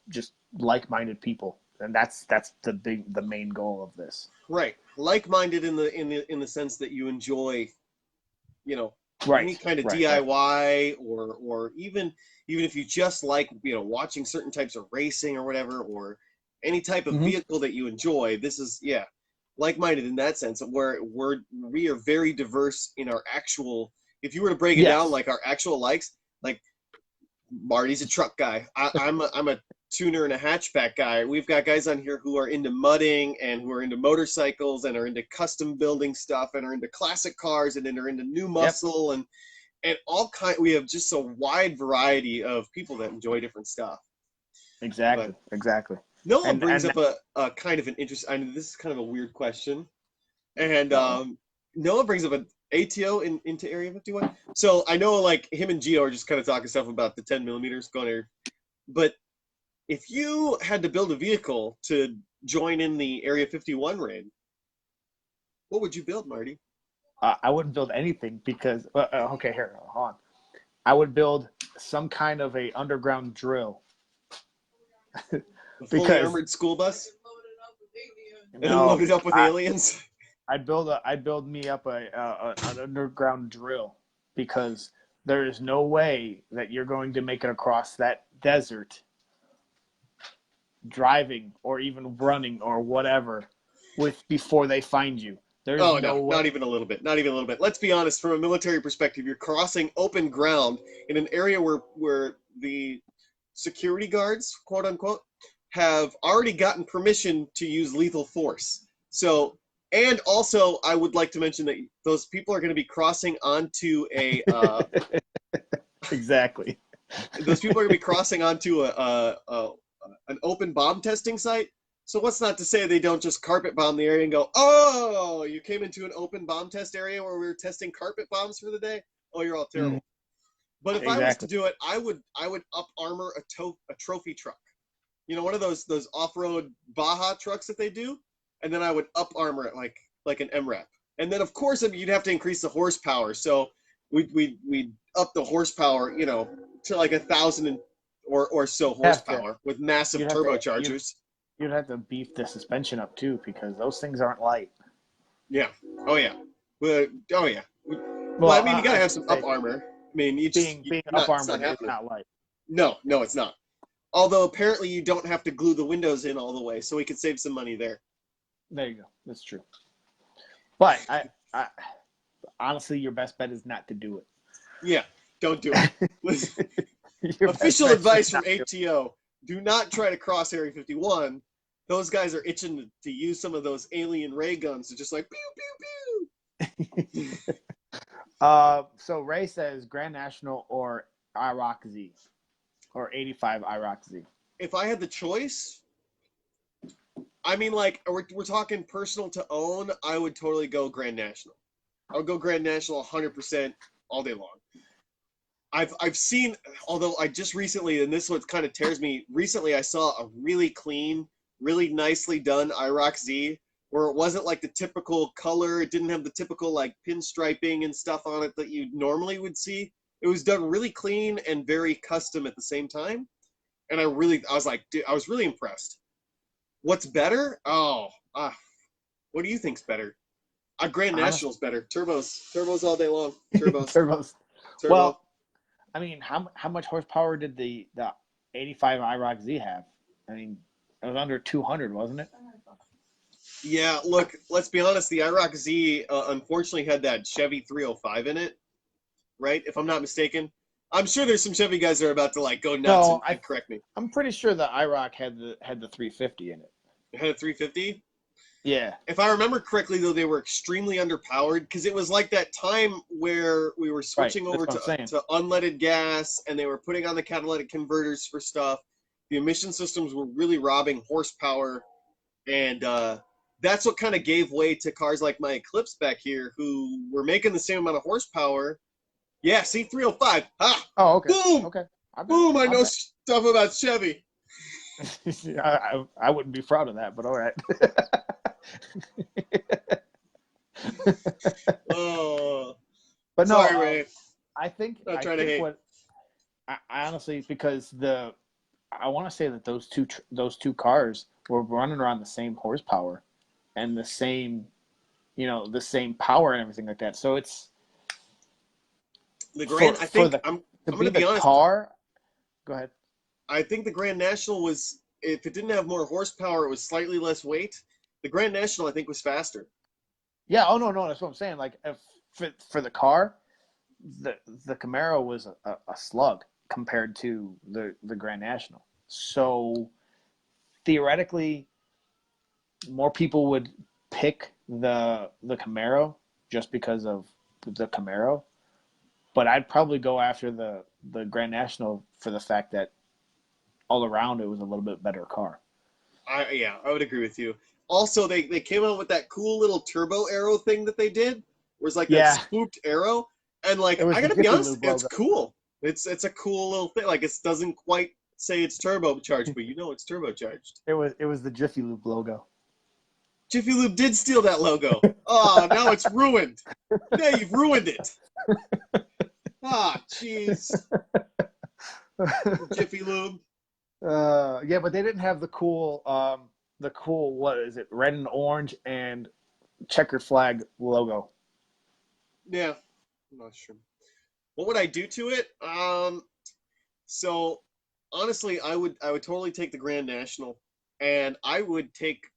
just like-minded people. And that's the main goal of this. Right. Like-minded in the sense that you enjoy, Right. any kind of Right. DIY or even if you just like, watching certain types of racing or whatever, or any type of vehicle that you enjoy. This is, like-minded in that sense, where we are very diverse in our actual, if you were to break it down, like our actual likes, like Marty's a truck guy. I'm a tuner and a hatchback guy. We've got guys on here who are into mudding and who are into motorcycles and are into custom building stuff and are into classic cars and then are into new muscle and all kind. We have just a wide variety of people that enjoy different stuff. Exactly. Noah brings up a kind of an interest. I mean, this is kind of a weird question, and Noah brings up an ATO into Area 51. So I know, like, him and Gio are just kind of talking stuff about the 10 millimeters going here, but if you had to build a vehicle to join in the Area 51 raid, what would you build, Marty? I wouldn't build anything because okay, here, hold on. I would build some kind of a underground drill. A fully armored school bus? And loaded up with aliens? I'd build me up an underground drill, because there is no way that you're going to make it across that desert driving or even running or whatever before they find you. There's no way. Not even a little bit. Not even a little bit. Let's be honest, from a military perspective, you're crossing open ground in an area where the security guards, quote unquote, have already gotten permission to use lethal force. So, and also, I would like to mention that those people are going to be crossing onto a exactly. Those people are going to be crossing onto an open bomb testing site. So what's not to say they don't just carpet bomb the area and go, oh, you came into an open bomb test area where we were testing carpet bombs for the day? Oh, you're all terrible. But if I was to do it, I would up armor a trophy truck. One of those off-road Baja trucks that they do, and then I would up armor it like an MRAP. And then of course you'd have to increase the horsepower. So we'd up the horsepower, to like 1,000 or so horsepower with massive turbochargers. You'd have to beef the suspension up too, because those things aren't light. Yeah. Oh yeah. Well, I mean, you gotta have some up armor. I mean, being up armored is not light. No, it's not. Although apparently you don't have to glue the windows in all the way, so we could save some money there. There you go. That's true. But I honestly, your best bet is not to do it. Yeah, don't do it. Official advice from ATO: do not try to cross Area 51. Those guys are itching to use some of those alien ray guns to just like pew pew pew. So Ray says Grand National or IROC Z. or 85 IROC Z? If I had the choice, I mean, like, we're talking personal to own, I would totally go Grand National. I would go Grand National 100% all day long. I've seen, although I just recently, and this what kind of tears me, recently I saw a really clean, really nicely done IROC Z, where it wasn't like the typical color, it didn't have the typical like pinstriping and stuff on it that you normally would see. It was done really clean and very custom at the same time. And I was like, dude, I was really impressed. What's better? What do you think's better? Grand National's better. Turbos all day long. Turbos. Turbos. Turbo. Well, I mean, how much horsepower did the 85 IROC Z have? I mean, it was under 200, wasn't it? Yeah, look, let's be honest. The IROC Z unfortunately had that Chevy 305 in it, right? If I'm not mistaken. I'm sure there's some Chevy guys that are about to like go nuts and correct me. I'm pretty sure the IROC had the 350 in it. It had a 350? Yeah. If I remember correctly, though, they were extremely underpowered because it was like that time where we were switching over to unleaded gas and they were putting on the catalytic converters for stuff. The emission systems were really robbing horsepower, and that's what kind of gave way to cars like my Eclipse back here, who were making the same amount of horsepower. Yeah, see, 305. Ha! Oh, okay. Boom! Okay. Boom! I know stuff about Chevy. I wouldn't be proud of that, but all right. Oh, but no, sorry, Ray. I think I honestly, because I want to say that those two cars were running around the same horsepower and the same, the same power and everything like that. So it's the Grand. I'm going to be honest. Car. Go ahead. I think the Grand National was, if it didn't have more horsepower, it was slightly less weight. The Grand National, I think, was faster. Yeah. Oh no, that's what I'm saying. Like, for the car, the Camaro was a slug compared to the Grand National. So theoretically, more people would pick the Camaro just because of the Camaro. But I'd probably go after the Grand National for the fact that all around it was a little bit better car. I would agree with you. Also, they came out with that cool little turbo arrow thing that they did, where it's like that spooked arrow, and like I gotta be honest, it's cool. It's a cool little thing. Like, it doesn't quite say it's turbocharged, but it's turbocharged. It was the Jiffy Lube logo. Jiffy Lube did steal that logo. Oh, now it's ruined. Now you've ruined it. Jeez. Jiffy Lube. Yeah, but they didn't have the cool, what is it, red and orange and checker flag logo. Yeah, I'm not sure. What would I do to it? So honestly, I would totally take the Grand National, and I would take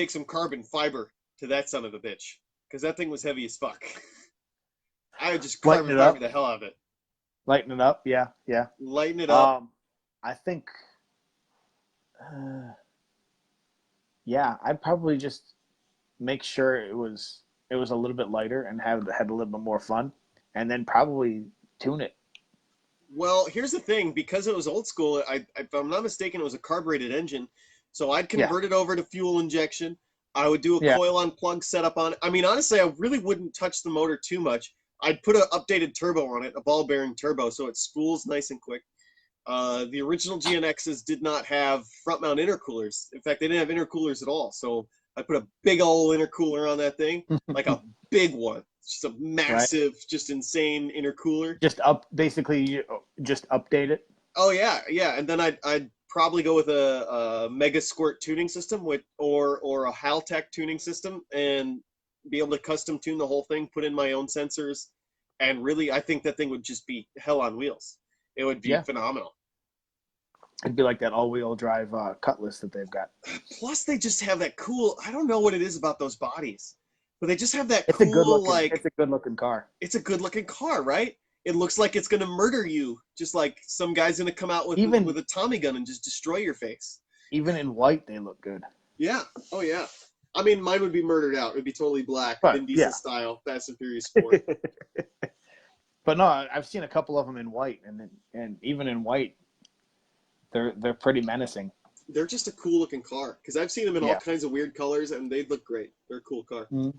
some carbon fiber to that son of a bitch, because that thing was heavy as fuck. I would just carbon fiber the hell out of it. Lighten it up, yeah. Lighten it up. I think, I'd probably just make sure it was a little bit lighter and had a little bit more fun, and then probably tune it. Well, here's the thing: because it was old school, if I'm not mistaken, it was a carbureted engine, so I'd convert it over to fuel injection. I would do a coil on plug setup on it. I mean, honestly, I really wouldn't touch the motor too much. I'd put an updated turbo on it, a ball bearing turbo, so it spools nice and quick. The original GNXs did not have front mount intercoolers. In fact, they didn't have intercoolers at all. So I put a big old intercooler on that thing, like a big one. Just a massive, just insane intercooler. Basically just update it. Oh yeah. And then I'd probably go with a Mega Squirt tuning system or a Haltech tuning system, and be able to custom tune the whole thing, put in my own sensors, and really, I think that thing would just be hell on wheels. It would be phenomenal. It'd be like that all-wheel drive Cutlass that they've got. Plus, they just have that cool, I don't know what it is about those bodies, but they just have that it's a good-looking car. It's a good-looking car, right? It looks like it's going to murder you, just like some guy's going to come out with a Tommy gun and just destroy your face. Even in white, they look good. Yeah. Oh, yeah. I mean, mine would be murdered out. It would be totally black, Vin Diesel style, Fast and Furious 4. But no, I've seen a couple of them in white, and even in white, they're pretty menacing. They're just a cool looking car because I've seen them in all Yeah. kinds of weird colors and they look great. They're a cool car. Mm-hmm.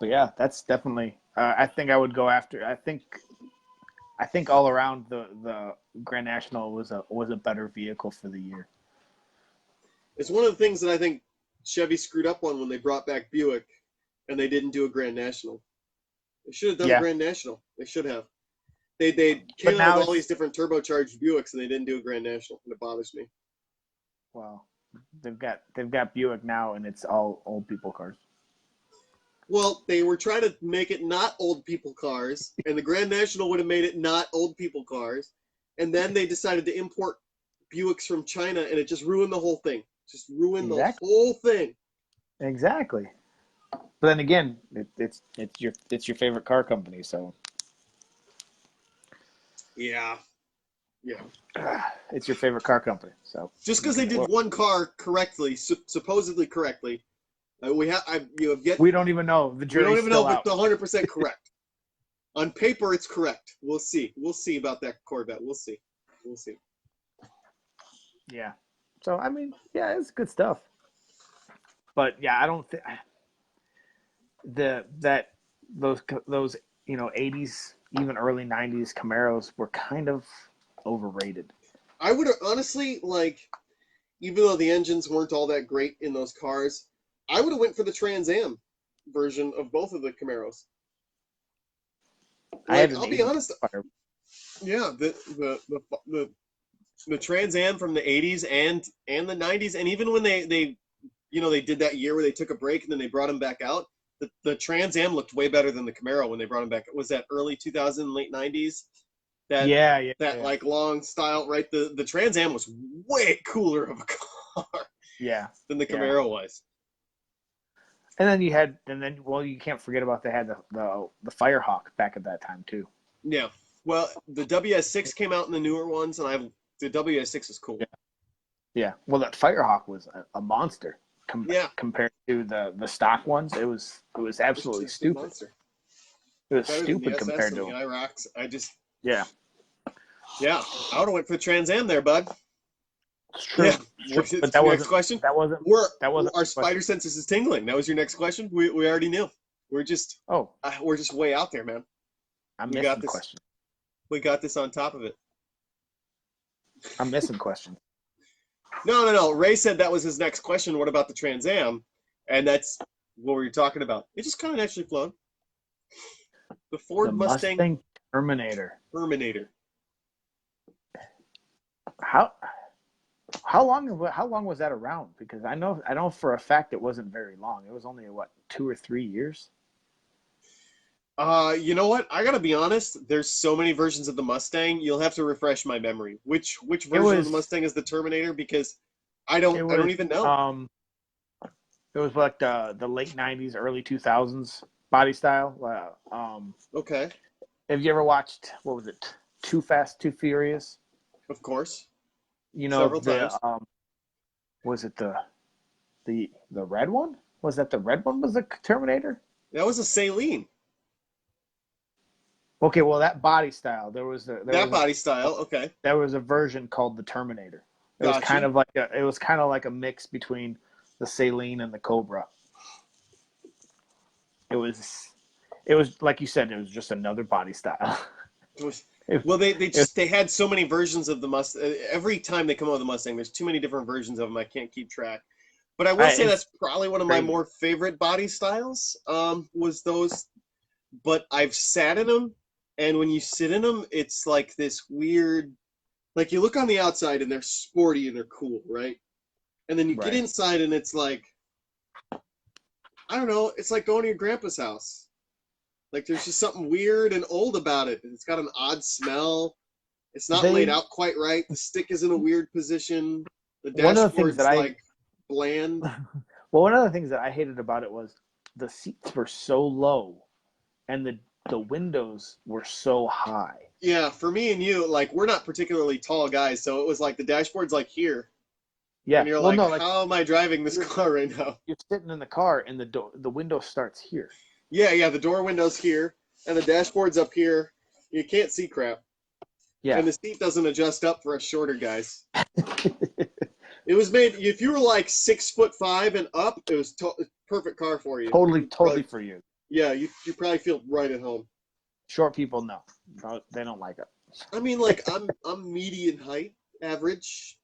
But yeah, that's definitely. I think I would go after. I think all around the Grand National was a better vehicle for the year. It's one of the things that I think Chevy screwed up on when they brought back Buick and they didn't do a Grand National. They should have done a Grand National. They should have. They came out with all these different turbocharged Buicks and they didn't do a Grand National, and it bothers me. Well, they've got Buick now, and it's all old people cars. Well, they were trying to make it not old people cars, and the Grand National would have made it not old people cars, and then they decided to import Buicks from China, and it just ruined the whole thing. Just ruined the whole thing. Exactly. But then again, it's your favorite car company, so. Yeah. It's your favorite car company, so. Just because they did one car correctly, supposedly correctly, we have yet. We don't even know. The jury's we don't even still know if out. it's 100% correct. On paper, it's correct. We'll see. We'll see about that Corvette. We'll see. Yeah. So I mean, yeah, it's good stuff. But yeah, I don't think those 80s, even early 90s Camaros were kind of overrated. I would honestly even though the engines weren't all that great in those cars, I would have went for the Trans Am version of both of the Camaros. I'll be honest. Yeah, the Trans Am from the 80s and the 90s, and even when they did that year where they took a break and then they brought them back out, the Trans Am looked way better than the Camaro when they brought them back. Was that early 2000, late 90s? That long style, right? The Trans Am was way cooler of a car. Yeah. Than the Camaro was. And then you can't forget about they had the Firehawk back at that time too. Yeah. Well, the WS6 came out in the newer ones, and the WS6 is cool. Yeah. Well, that Firehawk was a monster compared to the stock ones. It was absolutely stupid. It was stupid compared to the IROCs. Yeah. Yeah, I would have went for the Trans Am there, bud. It's true. Yeah. But that next question. That wasn't. Our spider senses is tingling. That was your next question. We already knew. We're just way out there, man. I'm missing the question. We got this on top of it. I'm missing question. No. Ray said that was his next question. What about the Trans Am? And that's what we were talking about. It just kind of naturally flowed. The Ford Mustang Terminator. How long was that around? Because I know for a fact it wasn't very long. It was only 2 or 3 years. You know what? I gotta be honest. There's so many versions of the Mustang. You'll have to refresh my memory. Which version of the Mustang is the Terminator? Because I don't even know. It was like the late 90s, early 2000s body style. Okay. Have you ever watched, what was it, Too Fast, Too Furious? Of course. Several times. Was it the red one? Was that the red one was the Terminator? That was a Saleen. Okay, well that body style, there was okay. There was a version called the Terminator. It was kind of like a mix between the Saleen and the Cobra. It was like you said, it was just another body style. They had so many versions of the Mustang. Every time they come out with the Mustang, there's too many different versions of them. I can't keep track. But I will say that's probably one of my more favorite body styles. Was those, but I've sat in them, and when you sit in them, it's like this weird. Like you look on the outside and they're sporty and they're cool, right? And then you get inside and it's like, I don't know. It's like going to your grandpa's house. Like there's just something weird and old about it. It's got an odd smell. It's not laid out quite right. The stick is in a weird position. The dashboard's bland. Well, one of the things that I hated about it was the seats were so low and the windows were so high. Yeah, for me and you, we're not particularly tall guys, so it was like the dashboard's like here. Yeah. And you're how am I driving this car right now? You're sitting in the car and the window starts here. Yeah, the door window's here, and the dashboard's up here, You can't see crap. Yeah. And the seat doesn't adjust up for us shorter guys. It was made, if you were like 6'5" and up, it was perfect car for you. Totally Probably, for you. yeah, you probably feel right at home. Short people, no, they don't like it. I mean, like I'm median height, average,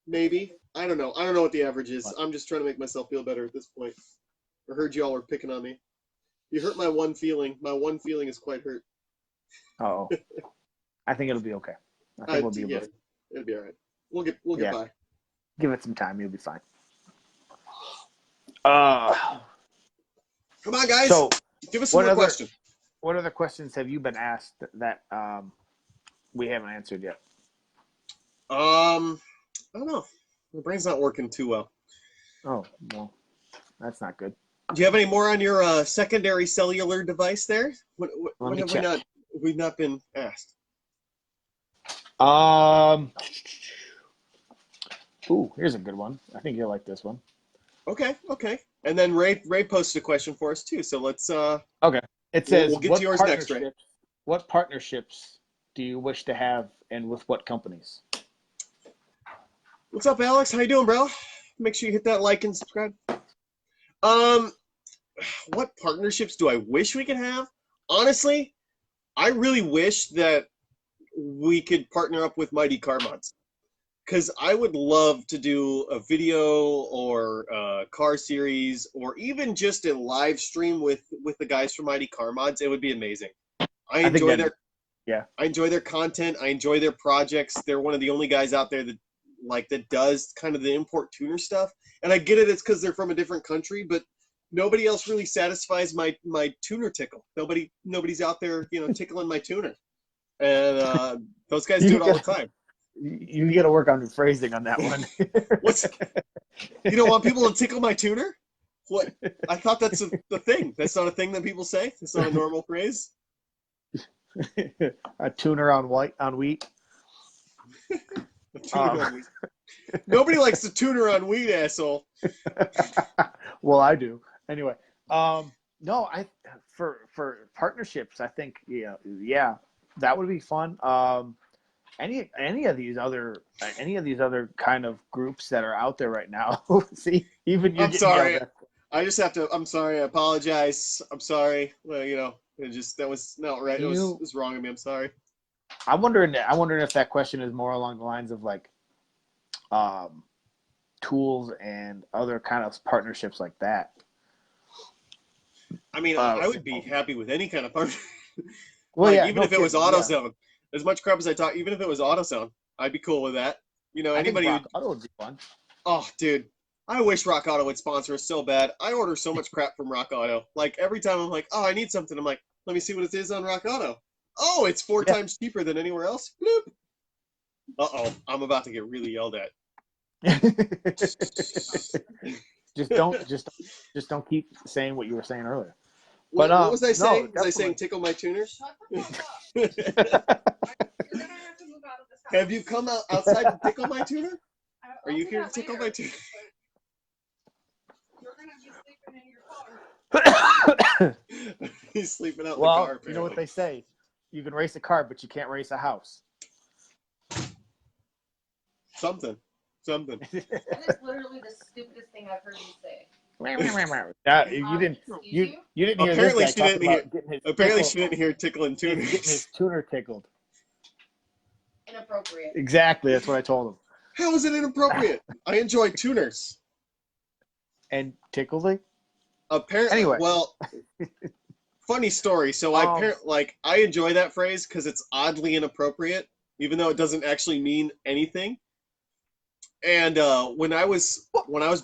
maybe. I don't know. I don't know what the average is. I'm just trying to make myself feel better at this point. I heard y'all were picking on me. You hurt my one feeling. My one feeling is quite hurt. Oh, I think it'll be okay. I think we'll be able to. It'll be all right. We'll get by. Give it some time. You'll be fine. Come on, guys. So, give us some more questions. What other questions have you been asked that we haven't answered yet? I don't know. My brain's not working too well. Oh, well, that's not good. Do you have any more on your secondary cellular device there? What have we've not been asked? Ooh, here's a good one. I think you'll like this one. Okay. And then Ray posted a question for us too. So let's Okay. It says we'll get to yours next, Ray. What partnerships do you wish to have and with what companies? What's up, Alex? How you doing, bro? Make sure you hit that like and subscribe. What partnerships do I wish we could have? Honestly, I really wish that we could partner up with Mighty Car Mods. Because I would love to do a video or a car series or even just a live stream with the guys from Mighty Car Mods. It would be amazing. I enjoy their content. I enjoy their projects. They're one of the only guys out there that does kind of the import tuner stuff. And I get it. It's because they're from a different country, but nobody else really satisfies my tuner tickle. Nobody's out there, tickling my tuner. And those guys do it all the time. You got to work on your phrasing on that one. You don't want people to tickle my tuner? What? I thought that's the thing. That's not a thing that people say. It's not a normal phrase. A tuner on wheat. On wheat. Nobody likes the tuner on wheat, asshole. Well, I do. Anyway, no, for partnerships, I think that would be fun. Any of these other kind of groups that are out there right now. See, even you. I'm sorry. I just have to. I'm sorry. I apologize. I'm sorry. Well, that was not right. It was wrong of me. I'm sorry. I'm wondering if that question is more along the lines of like, tools and other kind of partnerships like that. I mean, I would be happy with any kind of partnership. Well, even if it was AutoZone. Yeah. As much crap as I talk, even if it was AutoZone, I'd be cool with that. Anybody Rock Auto would be fun. Oh, dude. I wish Rock Auto would sponsor us so bad. I order so much crap from Rock Auto. Like, every time I'm like, oh, I need something. I'm like, let me see what it is on Rock Auto. Oh, it's 4 times cheaper than anywhere else. Bloop. Uh-oh. I'm about to get really yelled at. just don't keep saying what you were saying earlier. What was I saying? Was I saying tickle my tuner? You're gonna have to move out of this house. Have you come outside to tickle my tuner? Are you here to tickle my tuner? You're gonna be sleeping in your car. He's sleeping out in the Well, car. Apparently. you know what they say. You can race a car, but you can't race a house. Something. That is literally the stupidest thing I've heard you say. You didn't hear Apparently this guy talking about getting his Apparently she didn't hear tickling tuners. Getting his tuner tickled. Inappropriate. Exactly, that's what I told him. How is it inappropriate? I enjoy tuners. And tickling? Apparently, anyway. Well, funny story. So I enjoy that phrase because it's oddly inappropriate, even though it doesn't actually mean anything. And when I was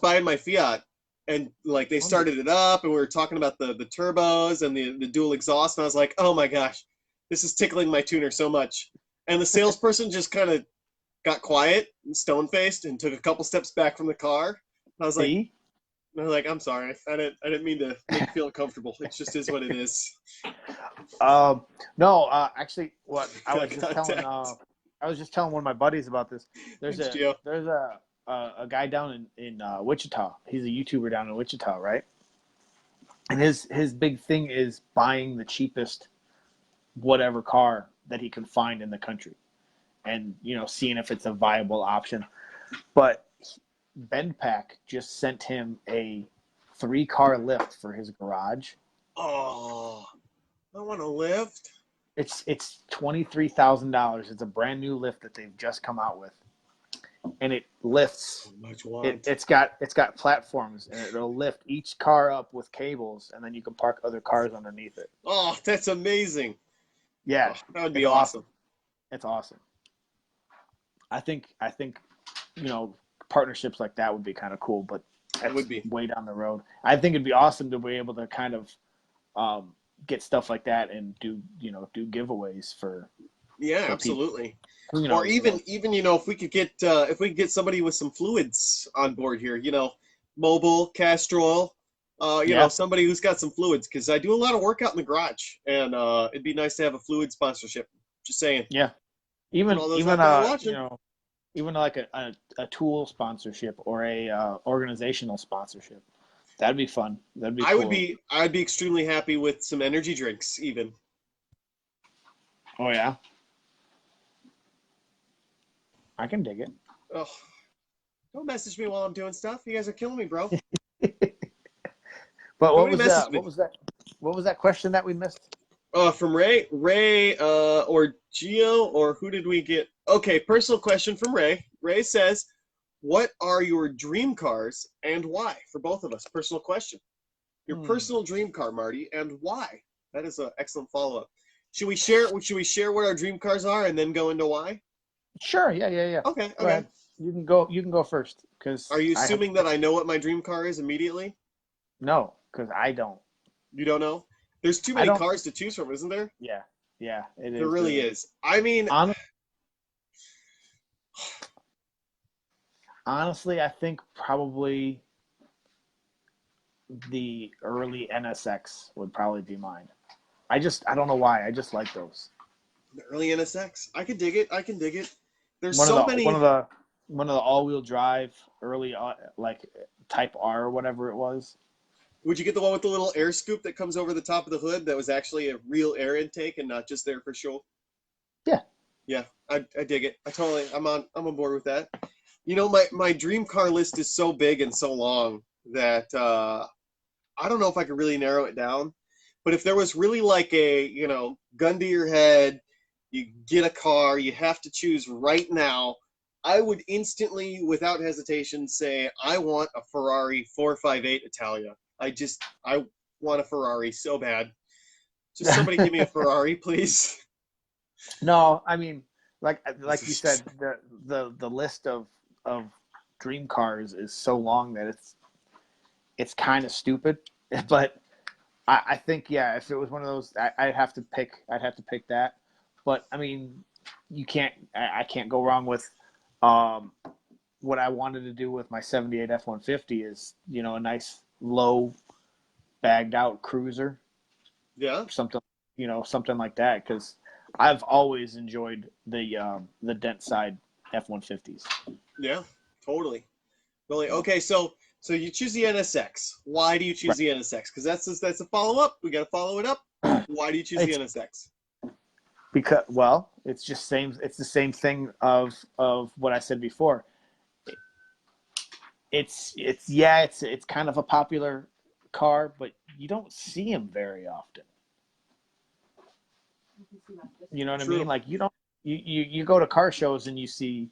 buying my Fiat, and like they started it up, and we were talking about the turbos and the dual exhaust, and I was like, oh my gosh, this is tickling my tuner so much. And the salesperson just kind of got quiet and stone-faced and took a couple steps back from the car. I was like, I'm sorry, I didn't mean to make you feel uncomfortable. It just is what it is. No, actually, what I was just telling one of my buddies about this. There's a guy down in Wichita. He's a YouTuber down in Wichita, right? And his big thing is buying the cheapest whatever car that he can find in the country, and seeing if it's a viable option. But BendPak just sent him a 3-car lift for his garage. Oh, I want to lift. It's $23,000. It's a brand new lift that they've just come out with, and it lifts. It's got platforms, and it'll lift each car up with cables, and then you can park other cars underneath it. Oh, that's amazing. Yeah, that would be awesome. It's awesome. I think partnerships like that would be kind of cool, but that would be way down the road. I think it'd be awesome to be able to kind of get stuff like that and do giveaways for. Yeah, for absolutely. Or even if we could get somebody with some fluids on board here, mobile, Castrol, somebody who's got some fluids, because I do a lot of work out in the garage, and it'd be nice to have a fluid sponsorship. Just saying. Yeah. Even like a tool sponsorship or a organizational sponsorship. That'd be fun. That'd be cool. I'd be extremely happy with some energy drinks even. Oh yeah. I can dig it. Oh, don't message me while I'm doing stuff. You guys are killing me, bro. But what was that question that we missed? From Ray, or Gio, or who did we get? Okay, personal question from Ray. Ray says, "What are your dream cars and why?" For both of us, personal question. Your personal dream car, Marty, and why? That is an excellent follow-up. Should we share what our dream cars are and then go into why? Sure. Yeah. Okay. You can go first. Are you assuming that I know what my dream car is immediately? No, because I don't. You don't know? There's too many cars to choose from, isn't there? Yeah, it is. There really is. I mean, honestly, I think probably the early NSX would probably be mine. I don't know why. I just like those. The early NSX. I can dig it. There's one of the all-wheel drive early like Type R or whatever it was. Would you get the one with the little air scoop that comes over the top of the hood that was actually a real air intake and not just there for show? Yeah. Yeah, I dig it. I'm on board with that. My dream car list is so big and so long that I don't know if I could really narrow it down. But if there was really like a, gun to your head, you get a car, you have to choose right now, I would instantly, without hesitation, say I want a Ferrari 458 Italia. I want a Ferrari so bad. Just somebody give me a Ferrari, please. No, I mean, like you said, the list of dream cars is so long that it's kind of stupid. But I think if it was one of those, I'd have to pick that. But I mean, I can't go wrong with what I wanted to do with my '78 F-150 is a nice low bagged out cruiser. Yeah. Something like that, because I've always enjoyed the dent side F-150s. Yeah, totally. Really. Okay, so you choose the NSX. Why do you choose the NSX? Because that's a follow up. We got to follow it up. Why do you choose the NSX? Because it's the same thing of what I said before. It's kind of a popular car, but you don't see them very often. You know what I mean? Like you go to car shows and you see,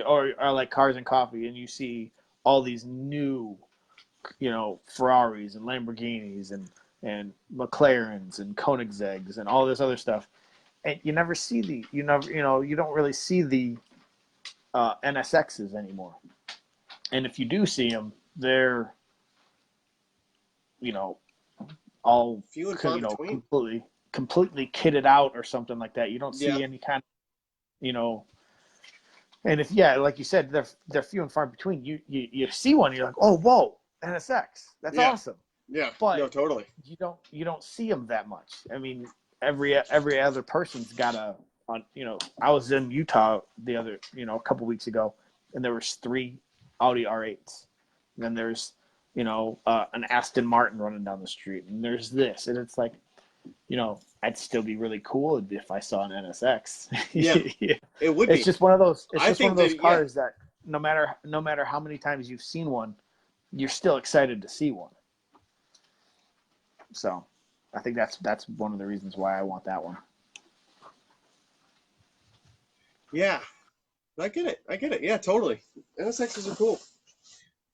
or like Cars and Coffee, and you see all these new, Ferraris and Lamborghinis and McLarens and Koenigsegg's and all this other stuff, and you never see you don't really see the NSXs anymore. And if you do see them, they're all completely kitted out or something like that. You don't see any kind of, and if like you said, they're few and far between. You see one, you're like, oh whoa, NSX, that's awesome. Yeah, but no, totally. You don't see them that much. I mean, every other person's got I was in Utah a couple weeks ago, and there was 3 Audi R8s. And then there's an Aston Martin running down the street, and there's this, and it's like, I'd still be really cool if I saw an NSX. Yeah, it would be. It's just one of those. It's I just one of think those that, yeah. cars that no matter how many times you've seen one, you're still excited to see one. So, I think that's one of the reasons why I want that one. Yeah, I get it. I get it. Yeah, totally. NSXs are cool.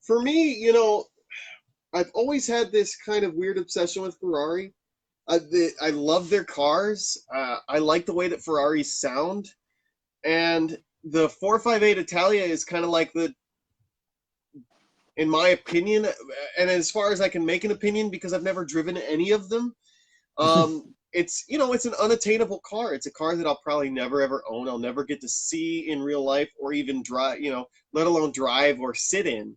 For me, I've always had this kind of weird obsession with Ferrari. I love their cars. I like the way that Ferraris sound. And the 458 Italia is kind of like in my opinion, and as far as I can make an opinion, because I've never driven any of them, it's an unattainable car. It's a car that I'll probably never ever own. I'll never get to see in real life or even drive, let alone drive or sit in.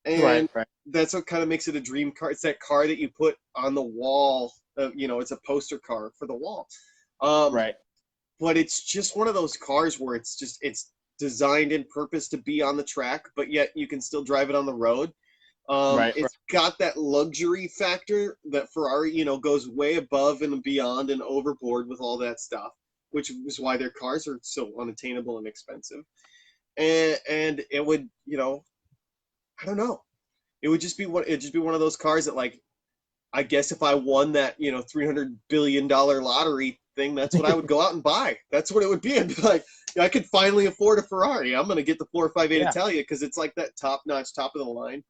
And right. that's what kind of makes it a dream car. It's that car that you put on the wall. It's a poster car for the wall. Right. But it's just one of those cars where it's designed in purpose to be on the track, but yet you can still drive it on the road. It's got that luxury factor that Ferrari, goes way above and beyond and overboard with all that stuff, which is why their cars are so unattainable and expensive. And it would, I don't know. It'd just be one of those cars that, like, I guess if I won that, $300 billion lottery thing, that's what I would go out and buy. That's what it would be. I'd be like, I could finally afford a Ferrari. I'm going to get the 458 Italia because it's like that top-notch, top of the line.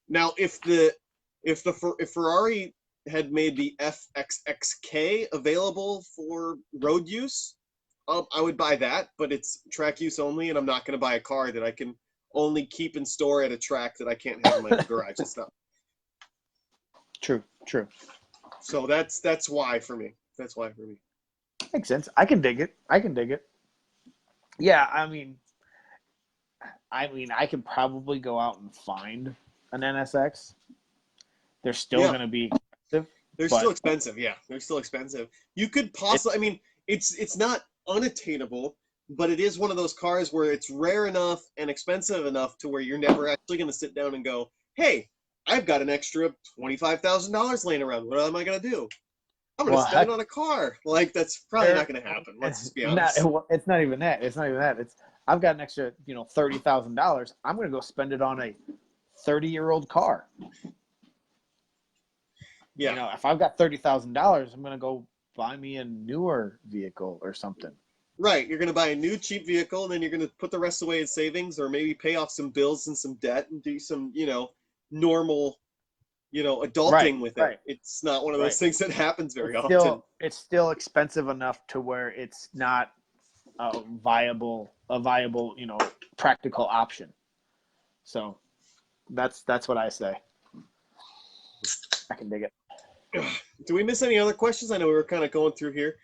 Now, if Ferrari had made the FXXK available for road use, I would buy that, but it's track use only, and I'm not going to buy a car that I can only keep and store at a track that I can't have in my garage and stuff. True. So that's why for me. Makes sense. I can dig it. Yeah, I mean, I could probably go out and find an NSX. They're still going to be expensive. They're still expensive. Yeah, they're still expensive. You could possibly. I mean, it's not unattainable, but it is one of those cars where it's rare enough and expensive enough to where you're never actually going to sit down and go, "Hey, I've got an extra $25,000 laying around. What am I going to do? I'm going to spend it on a car." Like, that's probably not going to happen. Let's just be honest. It's not even that. It's I've got an extra, $30,000. I'm going to go spend it on a 30-year-old car. Yeah. If I've got $30,000, I'm going to go buy me a newer vehicle or something. Right. You're going to buy a new cheap vehicle, and then you're going to put the rest away in savings, or maybe pay off some bills and some debt and do some, normal, adulting with it. Right. It's not one of those things that happens very often. It's still expensive enough to where it's not a viable, practical option. So that's what I say. I can dig it. Do we miss any other questions? I know we were kind of going through here.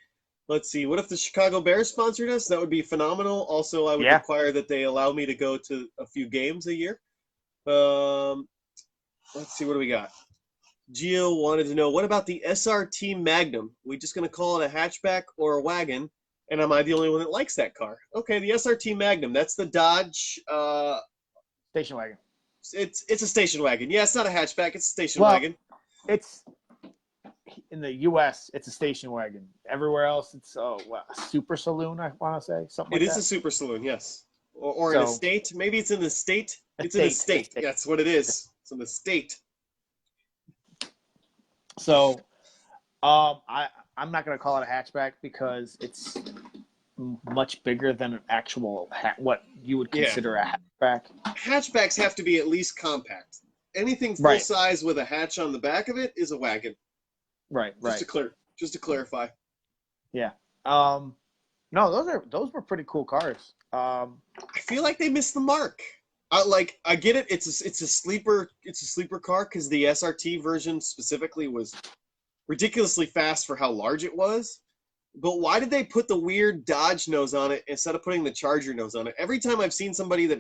Let's see. What if the Chicago Bears sponsored us? That would be phenomenal. Also, I would require that they allow me to go to a few games a year. Let's see. What do we got? Gio wanted to know, what about the SRT Magnum? We just going to call it a hatchback or a wagon? And am I the only one that likes that car? Okay, the SRT Magnum. That's the Dodge. Station wagon. It's a station wagon. Yeah, it's not a hatchback. It's a station wagon. It's in the U.S. It's a station wagon. Everywhere else, it's a super saloon. I want to say something. It is a super saloon, yes, or an estate. Maybe it's an estate. It's an estate. That's what it is. It's an estate. So, I'm not going to call it a hatchback because it's much bigger than an actual what you would consider a hatchback. Hatchbacks have to be at least compact. Anything full size with a hatch on the back of it is a wagon. Right. Just to clarify. Yeah. No, those were pretty cool cars. I feel like they missed the mark. I get it. It's a sleeper car because the SRT version specifically was ridiculously fast for how large it was. But why did they put the weird Dodge nose on it instead of putting the Charger nose on it? Every time I've seen somebody that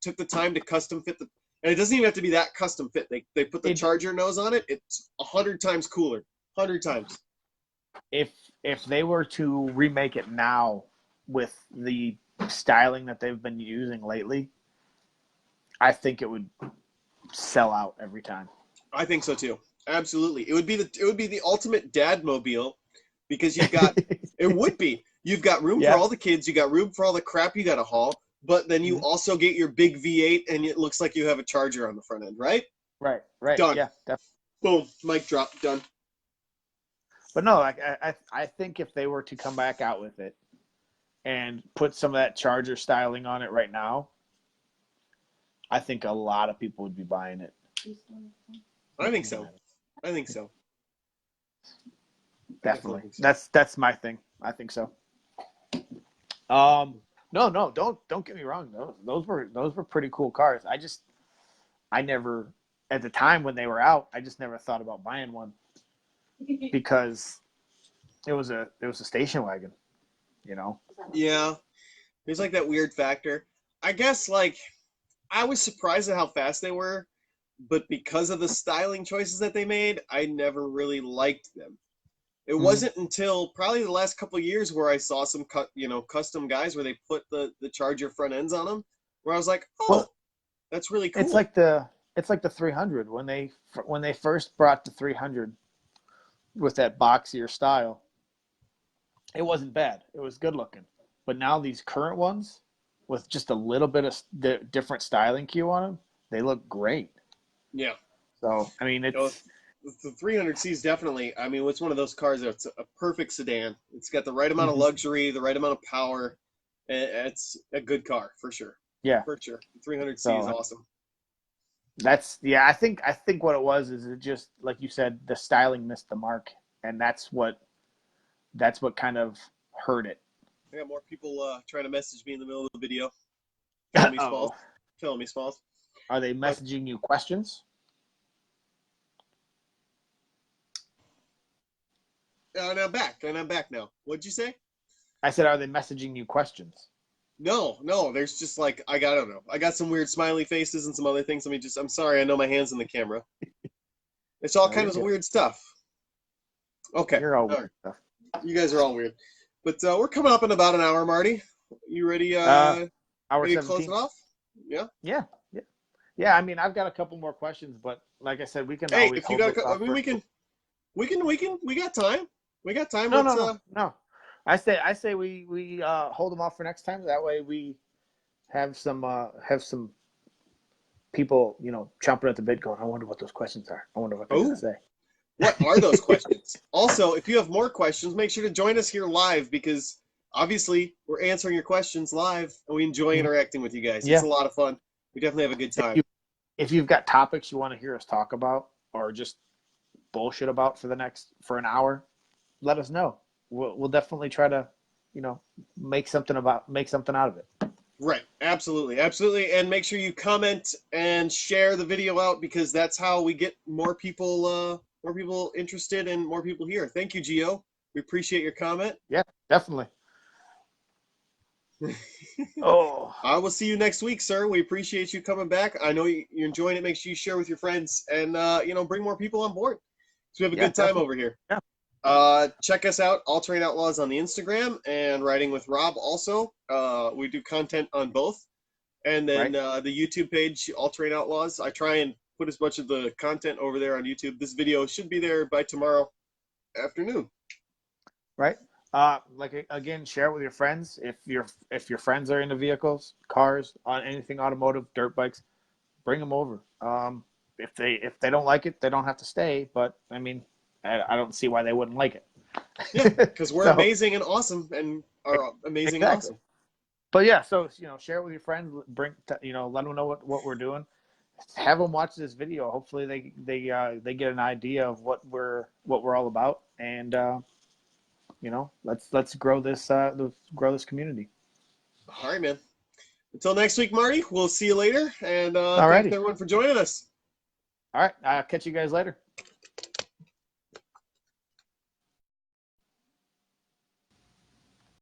took the time to custom fit and it doesn't even have to be that custom fit. They put the Charger nose on it. It's 100 times cooler. 100 times. If they were to remake it now with the styling that they've been using lately, I think it would sell out every time. I think so too. Absolutely. It would be the ultimate dad mobile because you've got it would be you've got room for Yeah. all the kids, you got room for all the crap you got to haul, but then you Mhm. also get your big V8 and it looks like you have a charger on the front end, right? Right. Done. Yeah, definitely. Boom, mic drop, done. But no, like I think if they were to come back out with it and put some of that Charger styling on it right now, I think a lot of people would be buying it. I think so. I think so. Definitely. think so. That's my thing. I think so. No, don't get me wrong. Those were pretty cool cars. I never, at the time when they were out, I just never thought about buying one because it was a station wagon, you know. Yeah. There's like that weird factor. I guess like I was surprised at how fast they were, but because of the styling choices that they made, I never really liked them. It wasn't until probably the last couple of years where I saw some custom guys where they put the Charger front ends on them, where I was like, oh, Well, that's really cool. It's like the 300 when they first brought the 300 with that boxier style. It wasn't bad. It was good looking. But now these current ones with just a little bit of different styling cue on them, they look great. Yeah. So, I mean, it's the 300C is definitely, I mean, it's one of those cars that's a perfect sedan. It's got the right amount of luxury, the right amount of power. It's a good car for sure. Yeah. For sure. The 300C is awesome. I think what it was is it just, like you said, the styling missed the mark, and that's what kind of hurt it. I got more people trying to message me in the middle of the video. Telling me, Smalls. Are they messaging you questions? And I'm back now. What'd you say? I said, are they messaging you questions? No. There's just like I don't know. I got some weird smiley faces and some other things. I'm sorry. I know my hand's in the camera. It's all kinds of weird stuff. Okay. You're all weird stuff. You guys are all weird. But we're coming up in about an hour, Marty. You ready? Hour ready to 17. close it off? Yeah. Yeah. I mean, I've got a couple more questions, but like I said, we can. Hey, always if you got, I mean, we got time. We got time. No. I say we hold them off for next time. That way we have some people, chomping at the bit going, I wonder what those questions are. I wonder what they're going to say. What are those questions? Also, if you have more questions, make sure to join us here live because obviously we're answering your questions live and we enjoy interacting with you guys. It's a lot of fun. We definitely have a good time. If you've got topics you want to hear us talk about or just bullshit about for an hour, let us know. We'll definitely try to, make something out of it. Right. Absolutely. And make sure you comment and share the video out because that's how we get more people interested and more people here. Thank you, Gio. We appreciate your comment. Yeah, definitely. Oh, I will see you next week, sir. We appreciate you coming back. I know you're enjoying it. Make sure you share with your friends and bring more people on board. So we have a good time over here. Yeah. Check us out, All Terrain Outlaws on the Instagram and Riding with Rob also. We do content on both. And then the YouTube page, All Terrain Outlaws. I try and put as much of the content over there on YouTube. This video should be there by tomorrow afternoon. Right. Again, share it with your friends. If your friends are into vehicles, cars, on anything automotive, dirt bikes, bring them over. If they don't like it, they don't have to stay. But I mean, I don't see why they wouldn't like it. Yeah, because we're amazing and awesome, and are amazing and awesome. But yeah, so share it with your friends. Let them know what we're doing. Have them watch this video. Hopefully they get an idea of what we're all about, and let's grow this community. All right, man. Until next week, Marty. We'll see you later, and Alrighty. thanks everyone for joining us. All right, I'll catch you guys later.